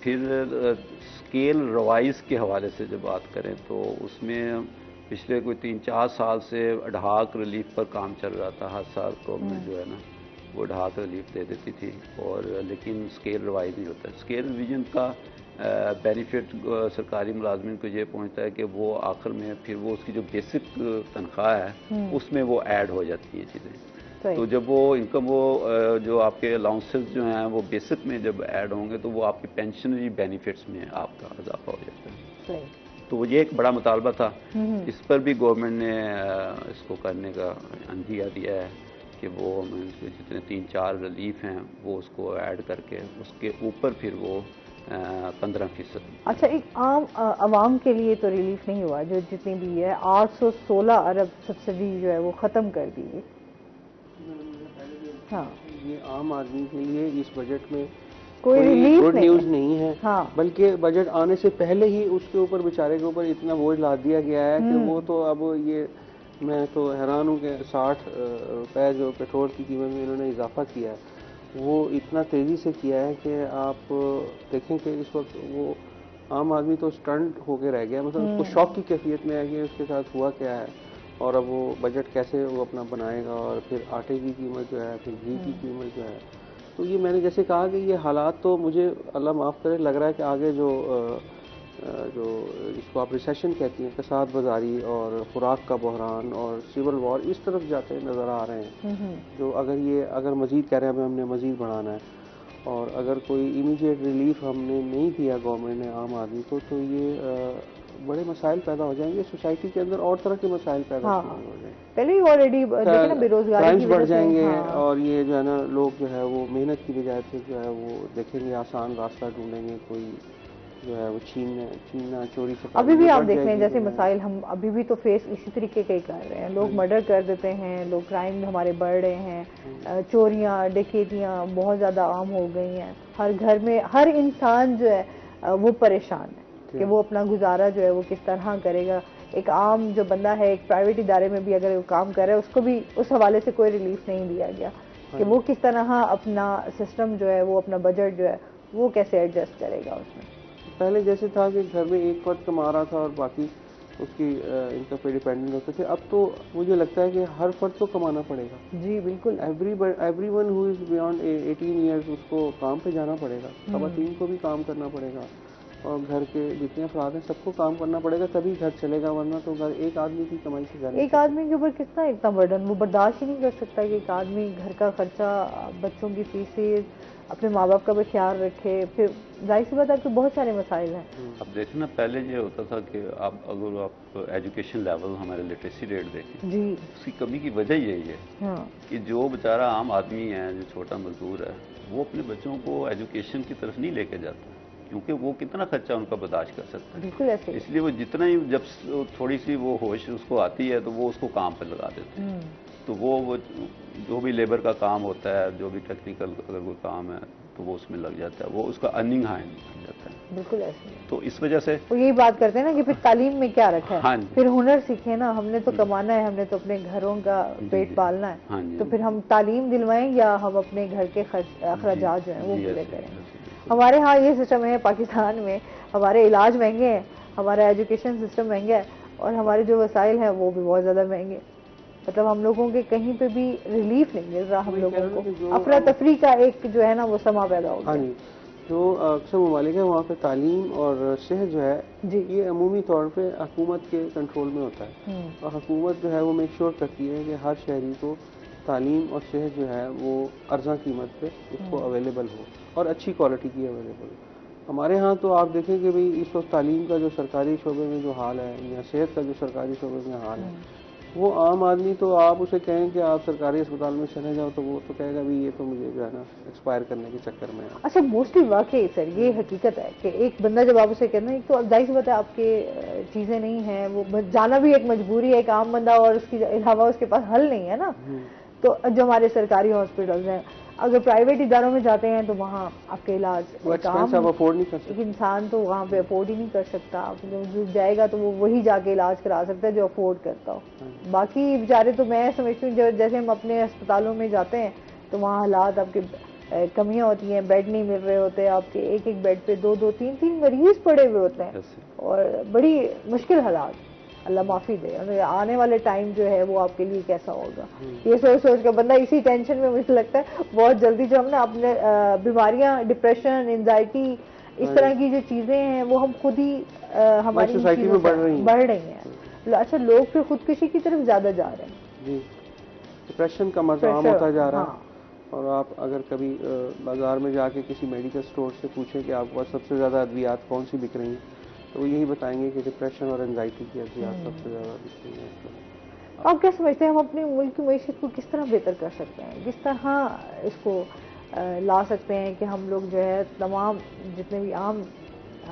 پھر اسکیل روائز کے حوالے سے جب بات کریں تو اس میں پچھلے کوئی 3-4 سال سے اڈہاک ریلیف پر کام چل رہا تھا. ہر سال گورنمنٹ جو ہے نا وہ اڈہاک ریلیف دے دیتی تھی, اور لیکن اسکیل ریوائز نہیں ہوتا. اسکیل ریویژن کا بینیفٹ سرکاری ملازمین کو یہ پہنچتا ہے کہ وہ آخر میں پھر وہ اس کی جو بیسک تنخواہ ہے اس میں وہ ایڈ ہو جاتی ہیں چیزیں. تو جب وہ انکم وہ جو آپ کے الاؤنسز جو ہیں وہ بیسک میں جب ایڈ ہوں گے تو وہ آپ کی پینشنری بینیفٹس میں آپ کا اضافہ ہو جاتا ہے. تو تو یہ ایک بڑا مطالبہ تھا. اس پر بھی گورنمنٹ نے اس کو کرنے کا اندیا دیا ہے کہ وہ جتنے 3-4 ریلیف ہیں وہ اس کو ایڈ کر کے اس کے اوپر پھر وہ 15%. اچھا، ایک عام عوام کے لیے تو ریلیف نہیں ہوا، جو جتنی بھی ہے 816 ارب سبسڈی جو ہے وہ ختم کر دی گئی. ہاں، یہ عام آدمی کے لیے اس بجٹ میں کوئی ریلیف گڈ نیوز نہیں ہے. ہاں، بلکہ بجٹ آنے سے پہلے ہی اس کے اوپر بیچارے کے اوپر اتنا بوجھ لاد دیا گیا ہے کہ وہ تو اب یہ میں تو حیران ہوں کہ 60 روپے جو پیٹرول کی قیمت میں انہوں نے اضافہ کیا ہے وہ اتنا تیزی سے کیا ہے کہ آپ دیکھیں کہ اس وقت وہ عام آدمی تو اسٹنٹ ہو کے رہ گیا. مثلا اس کو شوق کی کیفیت میں ہے کہ اس کے ساتھ ہوا کیا ہے اور اب وہ بجٹ کیسے وہ اپنا بنائے گا. اور پھر آٹے کی قیمت جو ہے، پھر گھی کی قیمت جو ہے. تو یہ میں نے جیسے کہا کہ یہ حالات تو مجھے اللہ معاف کرے لگ رہا ہے کہ آگے جو اس کو آپ ریسیشن کہتی ہیں، کساد بازاری اور خوراک کا بحران اور سول وار، اس طرف جاتے نظر آ رہے ہیں. جو اگر مزید کہہ رہے ہیں ہم نے مزید بڑھانا ہے اور اگر کوئی امیڈیٹ ریلیف ہم نے نہیں دیا گورنمنٹ نے عام آدمی کو تو یہ بڑے مسائل پیدا ہو جائیں گے سوسائٹی کے اندر، اور طرح کے مسائل پیدا ہو جائیں گے. پہلے ہی آلریڈی دیکھیں نا بے روزگاری کرائمز کی بڑھ وجہ سے. جائیں گے ہاں، اور یہ جو ہے نا لوگ جو ہے وہ محنت کی بجائے سے جو ہے وہ دیکھیں گے آسان راستہ ڈھونڈیں گے، کوئی جو ہے وہ چھیننا چوری سے. ابھی بھی آپ دیکھ لیں جیسے مسائل ہم ابھی بھی تو فیس اسی طریقے کے ہی کر رہے ہیں. لوگ مرڈر کر دیتے ہیں، لوگ کرائم ہمارے بڑھ رہے ہیں، چوریاں ڈکیتیاں بہت زیادہ عام ہو گئی ہیں. ہر گھر میں ہر انسان جو ہے وہ پریشان ہے کہ وہ اپنا گزارا جو ہے وہ کس طرح کرے گا. ایک عام جو بندہ ہے ایک پرائیویٹ ادارے میں بھی اگر وہ کام کر رہا ہے اس کو بھی اس حوالے سے کوئی ریلیف نہیں دیا گیا کہ وہ کس طرح اپنا سسٹم جو ہے وہ اپنا بجٹ جو ہے وہ کیسے ایڈجسٹ کرے گا. اس میں پہلے جیسے تھا کہ گھر میں ایک فرد کما رہا تھا اور باقی اس کی انکم پہ ڈیپینڈنٹ ہوتے تھے. اب تو مجھے لگتا ہے کہ ہر فرد کو کمانا پڑے گا. جی بالکل. Everyone who is beyond 18 years اس کو کام پہ جانا پڑے گا. خواتین کو بھی کام کرنا پڑے گا اور گھر کے جتنے افراد ہیں سب کو کام کرنا پڑے گا تبھی گھر چلے گا، ورنہ تو گھر ایک آدمی کی کمائی سے گھر ایک آدمی کے اوپر کتنا اتنا برڈن وہ برداشت ہی نہیں کر سکتا کہ ایک آدمی گھر کا خرچہ، بچوں کی فیسیں، اپنے ماں باپ کا بھی خیال رکھے. پھر ظاہر سی بات ہے کہ بہت سارے مسائل ہیں. اب دیکھیں نا پہلے یہ ہوتا تھا کہ اگر آپ ایجوکیشن لیول ہمارے لٹریسی ریٹ دیکھیں جی اس کی کمی کی وجہ یہی ہے کہ جو بیچارہ عام آدمی ہے، جو چھوٹا مزدور ہے، وہ اپنے بچوں کو ایجوکیشن کی طرف نہیں لے کے جاتا کیونکہ وہ کتنا خرچہ ان کا برداشت کر سکتا ہے. بالکل ایسے. اس لیے وہ جتنا ہی جب تھوڑی سی وہ ہوش اس کو آتی ہے تو وہ اس کو کام پہ لگا دیتے ہیں. تو وہ جو بھی لیبر کا کام ہوتا ہے، جو بھی ٹیکنیکل اگر کوئی کام ہے تو وہ اس میں لگ جاتا ہے، وہ اس کا ارننگ ہینڈ بن جاتا ہے. بالکل ایسے. تو اس وجہ سے وہ یہی بات کرتے ہیں نا کہ پھر تعلیم میں کیا رکھا ہے. ہاں جی. پھر ہنر سیکھیں نا، ہم نے تو کمانا ہے، ہم نے تو اپنے گھروں کا پیٹ پالنا ہے. ہاں جی. تو پھر ہم تعلیم دلوائیں یا ہم اپنے گھر کے اخراجات جو ہیں وہ پورے کریں. ہمارے ہاں یہ سسٹم ہے پاکستان میں، ہمارے علاج مہنگے ہیں، ہمارا ایجوکیشن سسٹم مہنگا ہے اور ہمارے جو وسائل ہیں وہ بھی بہت زیادہ مہنگے. مطلب ہم لوگوں کے کہیں پہ بھی ریلیف نہیں مل رہا. ہم لوگوں کو افراتفری کا ایک جو ہے نا وہ سما پیدا ہو گیا. جو اکثر ممالک ہیں وہاں پہ تعلیم اور صحت جو ہے یہ عمومی طور پہ حکومت کے کنٹرول میں ہوتا ہے اور حکومت جو ہے وہ میک شور کرتی ہے کہ ہر شہری کو تعلیم اور صحت جو ہے وہ ارزاں قیمت پہ اس کو اویلیبل ہو اور اچھی کوالٹی کی اویلیبل ہو. ہمارے ہاں تو آپ دیکھیں کہ بھئی اس وقت تعلیم کا جو سرکاری شعبے میں جو حال ہے یا صحت کا جو سرکاری شعبے میں حال ہے، وہ عام آدمی تو آپ اسے کہیں کہ آپ سرکاری اسپتال میں چلے جاؤ تو وہ تو کہے گا بھی یہ تو مجھے جو ہے نا ایکسپائر کرنے کے چکر میں ہے. اچھا موسٹلی واقعی سر یہ حقیقت ہے کہ ایک بندہ جب آپ اسے کہنا ایک تو ظاہر سی بات ہے آپ کے چیزیں نہیں ہیں، وہ جانا بھی ایک مجبوری ہے، ایک عام بندہ اور اس کے علاوہ اس کے پاس حل نہیں ہے نا. تو جو ہمارے سرکاری ہاسپٹلز ہیں، اگر پرائیویٹ اداروں میں جاتے ہیں تو وہاں آپ کے علاج افورڈ نہیں کر سکتے. ایک انسان تو وہاں پہ افورڈ ہی نہیں کر سکتا. جو جائے گا تو وہ وہی جا کے علاج کرا سکتا ہے جو افورڈ کرتا ہو. باقی بیچارے تو میں سمجھتی ہوں جیسے ہم اپنے اسپتالوں میں جاتے ہیں تو وہاں حالات آپ کے کمیاں ہوتی ہیں، بیڈ نہیں مل رہے ہوتے، آپ کے ایک ایک بیڈ پہ 2 2 3 3 مریض پڑے ہوئے ہوتے ہیں اور بڑی مشکل حالات. اللہ معافی دے. آنے والے ٹائم جو ہے وہ آپ کے لیے کیسا ہوگا یہ سوچ سوچ کر بندہ اسی ٹینشن میں مجھے لگتا ہے بہت جلدی جو ہم نا اپنے بیماریاں، ڈپریشن، انزائٹی، اس طرح کی جو چیزیں ہیں وہ ہم خود ہی ہماری سوسائٹی میں بڑھ رہی ہیں. اچھا لوگ پھر خودکشی کی طرف زیادہ جا رہے ہیں. جی ڈپریشن کا مرض عام ہوتا جا رہا ہے. اور آپ اگر کبھی بازار میں جا کے کسی میڈیکل اسٹور سے پوچھیں کہ آپ کو سب سے زیادہ ادویات کون سی بک رہی ہیں تو وہ یہی بتائیں گے کہ ڈپریشن اور انزائٹی کی ادویات سب سے زیادہ دکھتی ہیں. آپ کیا سمجھتے ہیں ہم اپنے ملک کی معیشت کو کس طرح بہتر کر سکتے ہیں؟ کس طرح اس کو لا سکتے ہیں کہ ہم لوگ جو ہے تمام جتنے بھی عام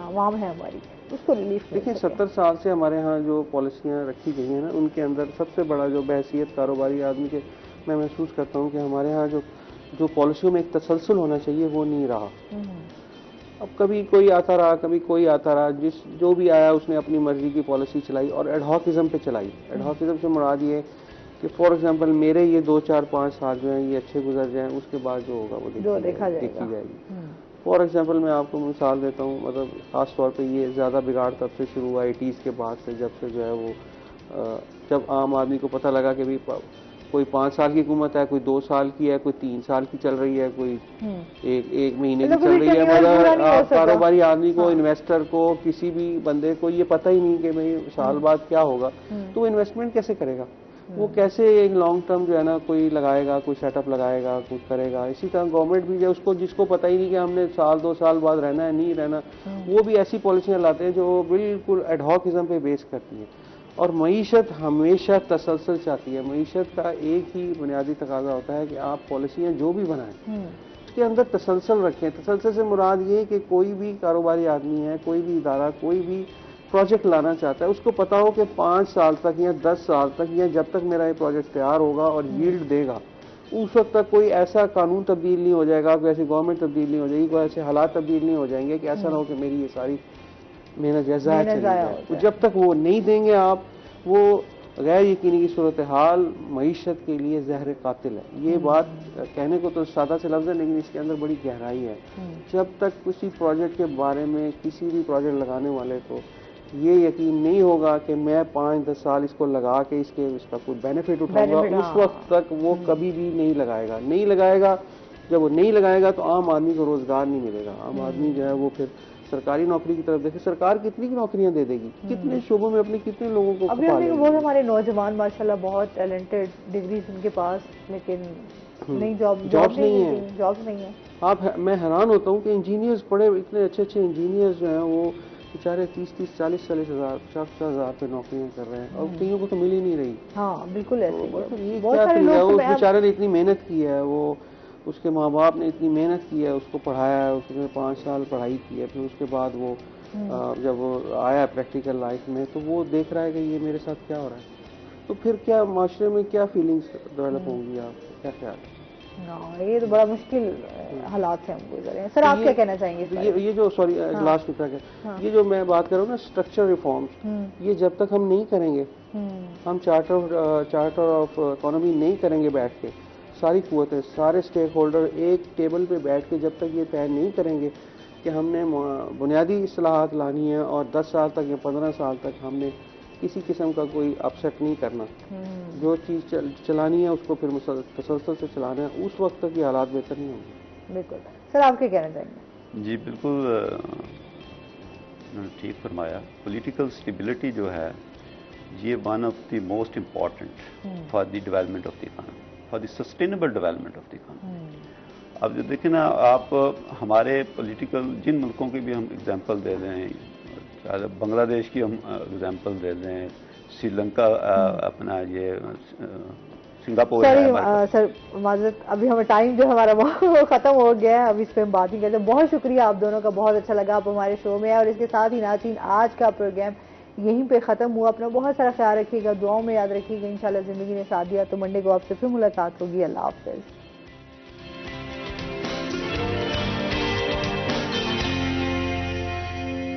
عوام ہیں ہماری اس کو ریلیف مل دیکھیں، سکے؟ 70 سال سے ہمارے ہاں جو پالیسیاں رکھی گئی ہیں نا، ان کے اندر سب سے بڑا جو بحیثیت کاروباری آدمی کے میں محسوس کرتا ہوں کہ ہمارے ہاں جو پالیسیوں میں ایک تسلسل ہونا چاہیے وہ نہیں رہا. اب کبھی کوئی آتا رہا، کبھی کوئی آتا رہا، جو بھی آیا اس نے اپنی مرضی کی پالیسی چلائی اور ایڈہاکزم پہ چلائی. ایڈہاکزم سے مراد یہ کہ فار ایگزامپل میرے یہ 2 4 5 سال جو ہیں یہ اچھے گزر جائیں، اس کے بعد جو ہوگا وہ دیکھی جائے گی. فار ایگزامپل میں آپ کو مثال دیتا ہوں، مطلب خاص طور پہ یہ زیادہ بگاڑ تب سے شروع ہوا 80s کے بعد سے، جب سے جو ہے وہ جب عام آدمی کو پتہ لگا کہ کوئی 5 سال کی حکومت ہے، کوئی 2 سال کی ہے، کوئی 3 سال کی چل رہی ہے، کوئی ایک مہینے کی چل رہی ہے. مگر کاروباری آدمی کو، انویسٹر کو، کسی بھی بندے کو یہ پتہ ہی نہیں کہ بھئی سال بعد کیا ہوگا، تو وہ انویسٹمنٹ کیسے کرے گا؟ وہ کیسے ایک لانگ ٹرم جو ہے نا کوئی لگائے گا، کوئی سیٹ اپ لگائے گا، کچھ کرے گا. اسی طرح گورنمنٹ بھی جو جس کو پتہ ہی نہیں کہ ہم نے سال 2 سال بعد رہنا ہے نہیں رہنا، وہ بھی ایسی پالیسیاں لاتے ہیں جو بالکل ایڈہاکزم پہ بیس کرتی ہیں. اور معیشت ہمیشہ تسلسل چاہتی ہے. معیشت کا ایک ہی بنیادی تقاضا ہوتا ہے کہ آپ پالیسیاں جو بھی بنائیں اس کے اندر تسلسل رکھیں. تسلسل سے مراد یہ کہ کوئی بھی کاروباری آدمی ہے، کوئی بھی ادارہ، کوئی بھی پروجیکٹ لانا چاہتا ہے، اس کو پتا ہو کہ 5 سال تک یا 10 سال تک یا جب تک میرا یہ پروجیکٹ تیار ہوگا اور ییلڈ دے گا، اس وقت تک کوئی ایسا قانون تبدیل نہیں ہو جائے گا، کوئی ایسی گورنمنٹ تبدیل نہیں ہو جائے گی، کوئی ایسے حالات تبدیل نہیں ہو جائیں گے کہ ایسا نہ ہو کہ میری یہ ساری محنت ضائع چلی جائے. جب تک وہ نہیں دیں گے آپ، وہ غیر یقینی کی صورتحال معیشت کے لیے زہر قاتل ہے. یہ بات کہنے کو تو سادہ سے لفظ ہے، لیکن اس کے اندر بڑی گہرائی ہے. جب تک کسی پروجیکٹ کے بارے میں کسی بھی پروجیکٹ لگانے والے کو یہ یقین نہیں ہوگا کہ میں 5-10 سال اس کو لگا کے اس کا کوئی بینیفٹ اٹھاؤں گا، اس وقت تک وہ کبھی بھی نہیں لگائے گا. جب وہ نہیں لگائے گا تو عام آدمی کو روزگار نہیں ملے گا. عام آدمی جو ہے وہ پھر سرکاری نوکری کی طرف دیکھے. سرکار کتنی کی نوکریاں دے دے گی، کتنے شعبوں میں اپنے کتنے لوگوں کو ابھی بہت ہمارے نوجوان ماشاءاللہ بہت ٹیلنٹڈ، ڈگریز ان کے پاس، لیکن نہیں جابس نہیں ہیں. میں حیران ہوتا ہوں کہ انجینئرز پڑھے اتنے اچھے انجینئرز جو ہیں وہ بیچارے 30 40 ہزار 50 ہزار پہ نوکریاں کر رہے ہیں اور کئیوں کو تو مل ہی نہیں رہی. ہاں بالکل ایسے یہ کیا ہے؟ اس بیچارے نے اتنی محنت کی ہے، وہ اس کے ماں باپ نے اتنی محنت کی ہے، اس کو پڑھایا ہے، اس نے 5 سال پڑھائی کی ہے، پھر اس کے بعد وہ جب وہ آیا پریکٹیکل لائف میں تو وہ دیکھ رہا ہے کہ یہ میرے ساتھ کیا ہو رہا ہے. تو پھر کیا معاشرے میں کیا فیلنگس ڈیولپ ہوں گی؟ آپ کیا خیال ہے؟ یہ تو بڑا مشکل حالات سے ہم گزر رہے ہیں. سر آپ کیا کہنا چاہیں گے؟ یہ جو سوری لاسٹ یہ جو میں بات کر رہا ہوں نا اسٹرکچر ریفارمز، یہ جب تک ہم نہیں کریں گے، ہم چارٹر آف اکانومی نہیں کریں گے بیٹھ کے، ساری قوتیں، سارے اسٹیک ہولڈر ایک ٹیبل پہ بیٹھ کے جب تک یہ طے نہیں کریں گے کہ ہم نے بنیادی اصلاحات لانی ہے اور 10 سال تک یا 15 سال تک ہم نے کسی قسم کا کوئی اپسیٹ نہیں کرنا، جو چیز چلانی ہے اس کو پھر تسلسل سے چلانا ہے، اس وقت تک یہ حالات بہتر نہیں ہوں گے. بالکل. سر آپ کیا کہنا چاہیں گے؟ جی بالکل ٹھیک فرمایا. پولیٹیکل اسٹیبلٹی جو ہے یہ one of the most important for the development of the economy, for the sustainable development of the economy. اب جو دیکھیں نا آپ، ہمارے پولیٹیکل جن ملکوں کی بھی ہم اگزامپل دے رہے ہیں، بنگلہ دیش کی ہم اگزامپل دے رہے ہیں، سری لنکا، اپنا یہ سنگاپور ہے. سر معذرت، ابھی ہمیں ٹائم جو ہمارا وہ ختم ہو گیا ہے، اب اس پہ ہم بات نہیں کرتے. بہت شکریہ آپ دونوں کا، بہت اچھا لگا آپ ہمارے شو میں. اور اس کے ساتھ ہی ناظرین آج کا پروگرام یہیں پہ ختم ہوا. اپنا بہت سارا خیال رکھیے گا، دعاؤں میں یاد رکھیے گا. انشاءاللہ زندگی نے ساتھ دیا تو منڈے کو آپ سے پھر ملاقات ہوگی. اللہ حافظ.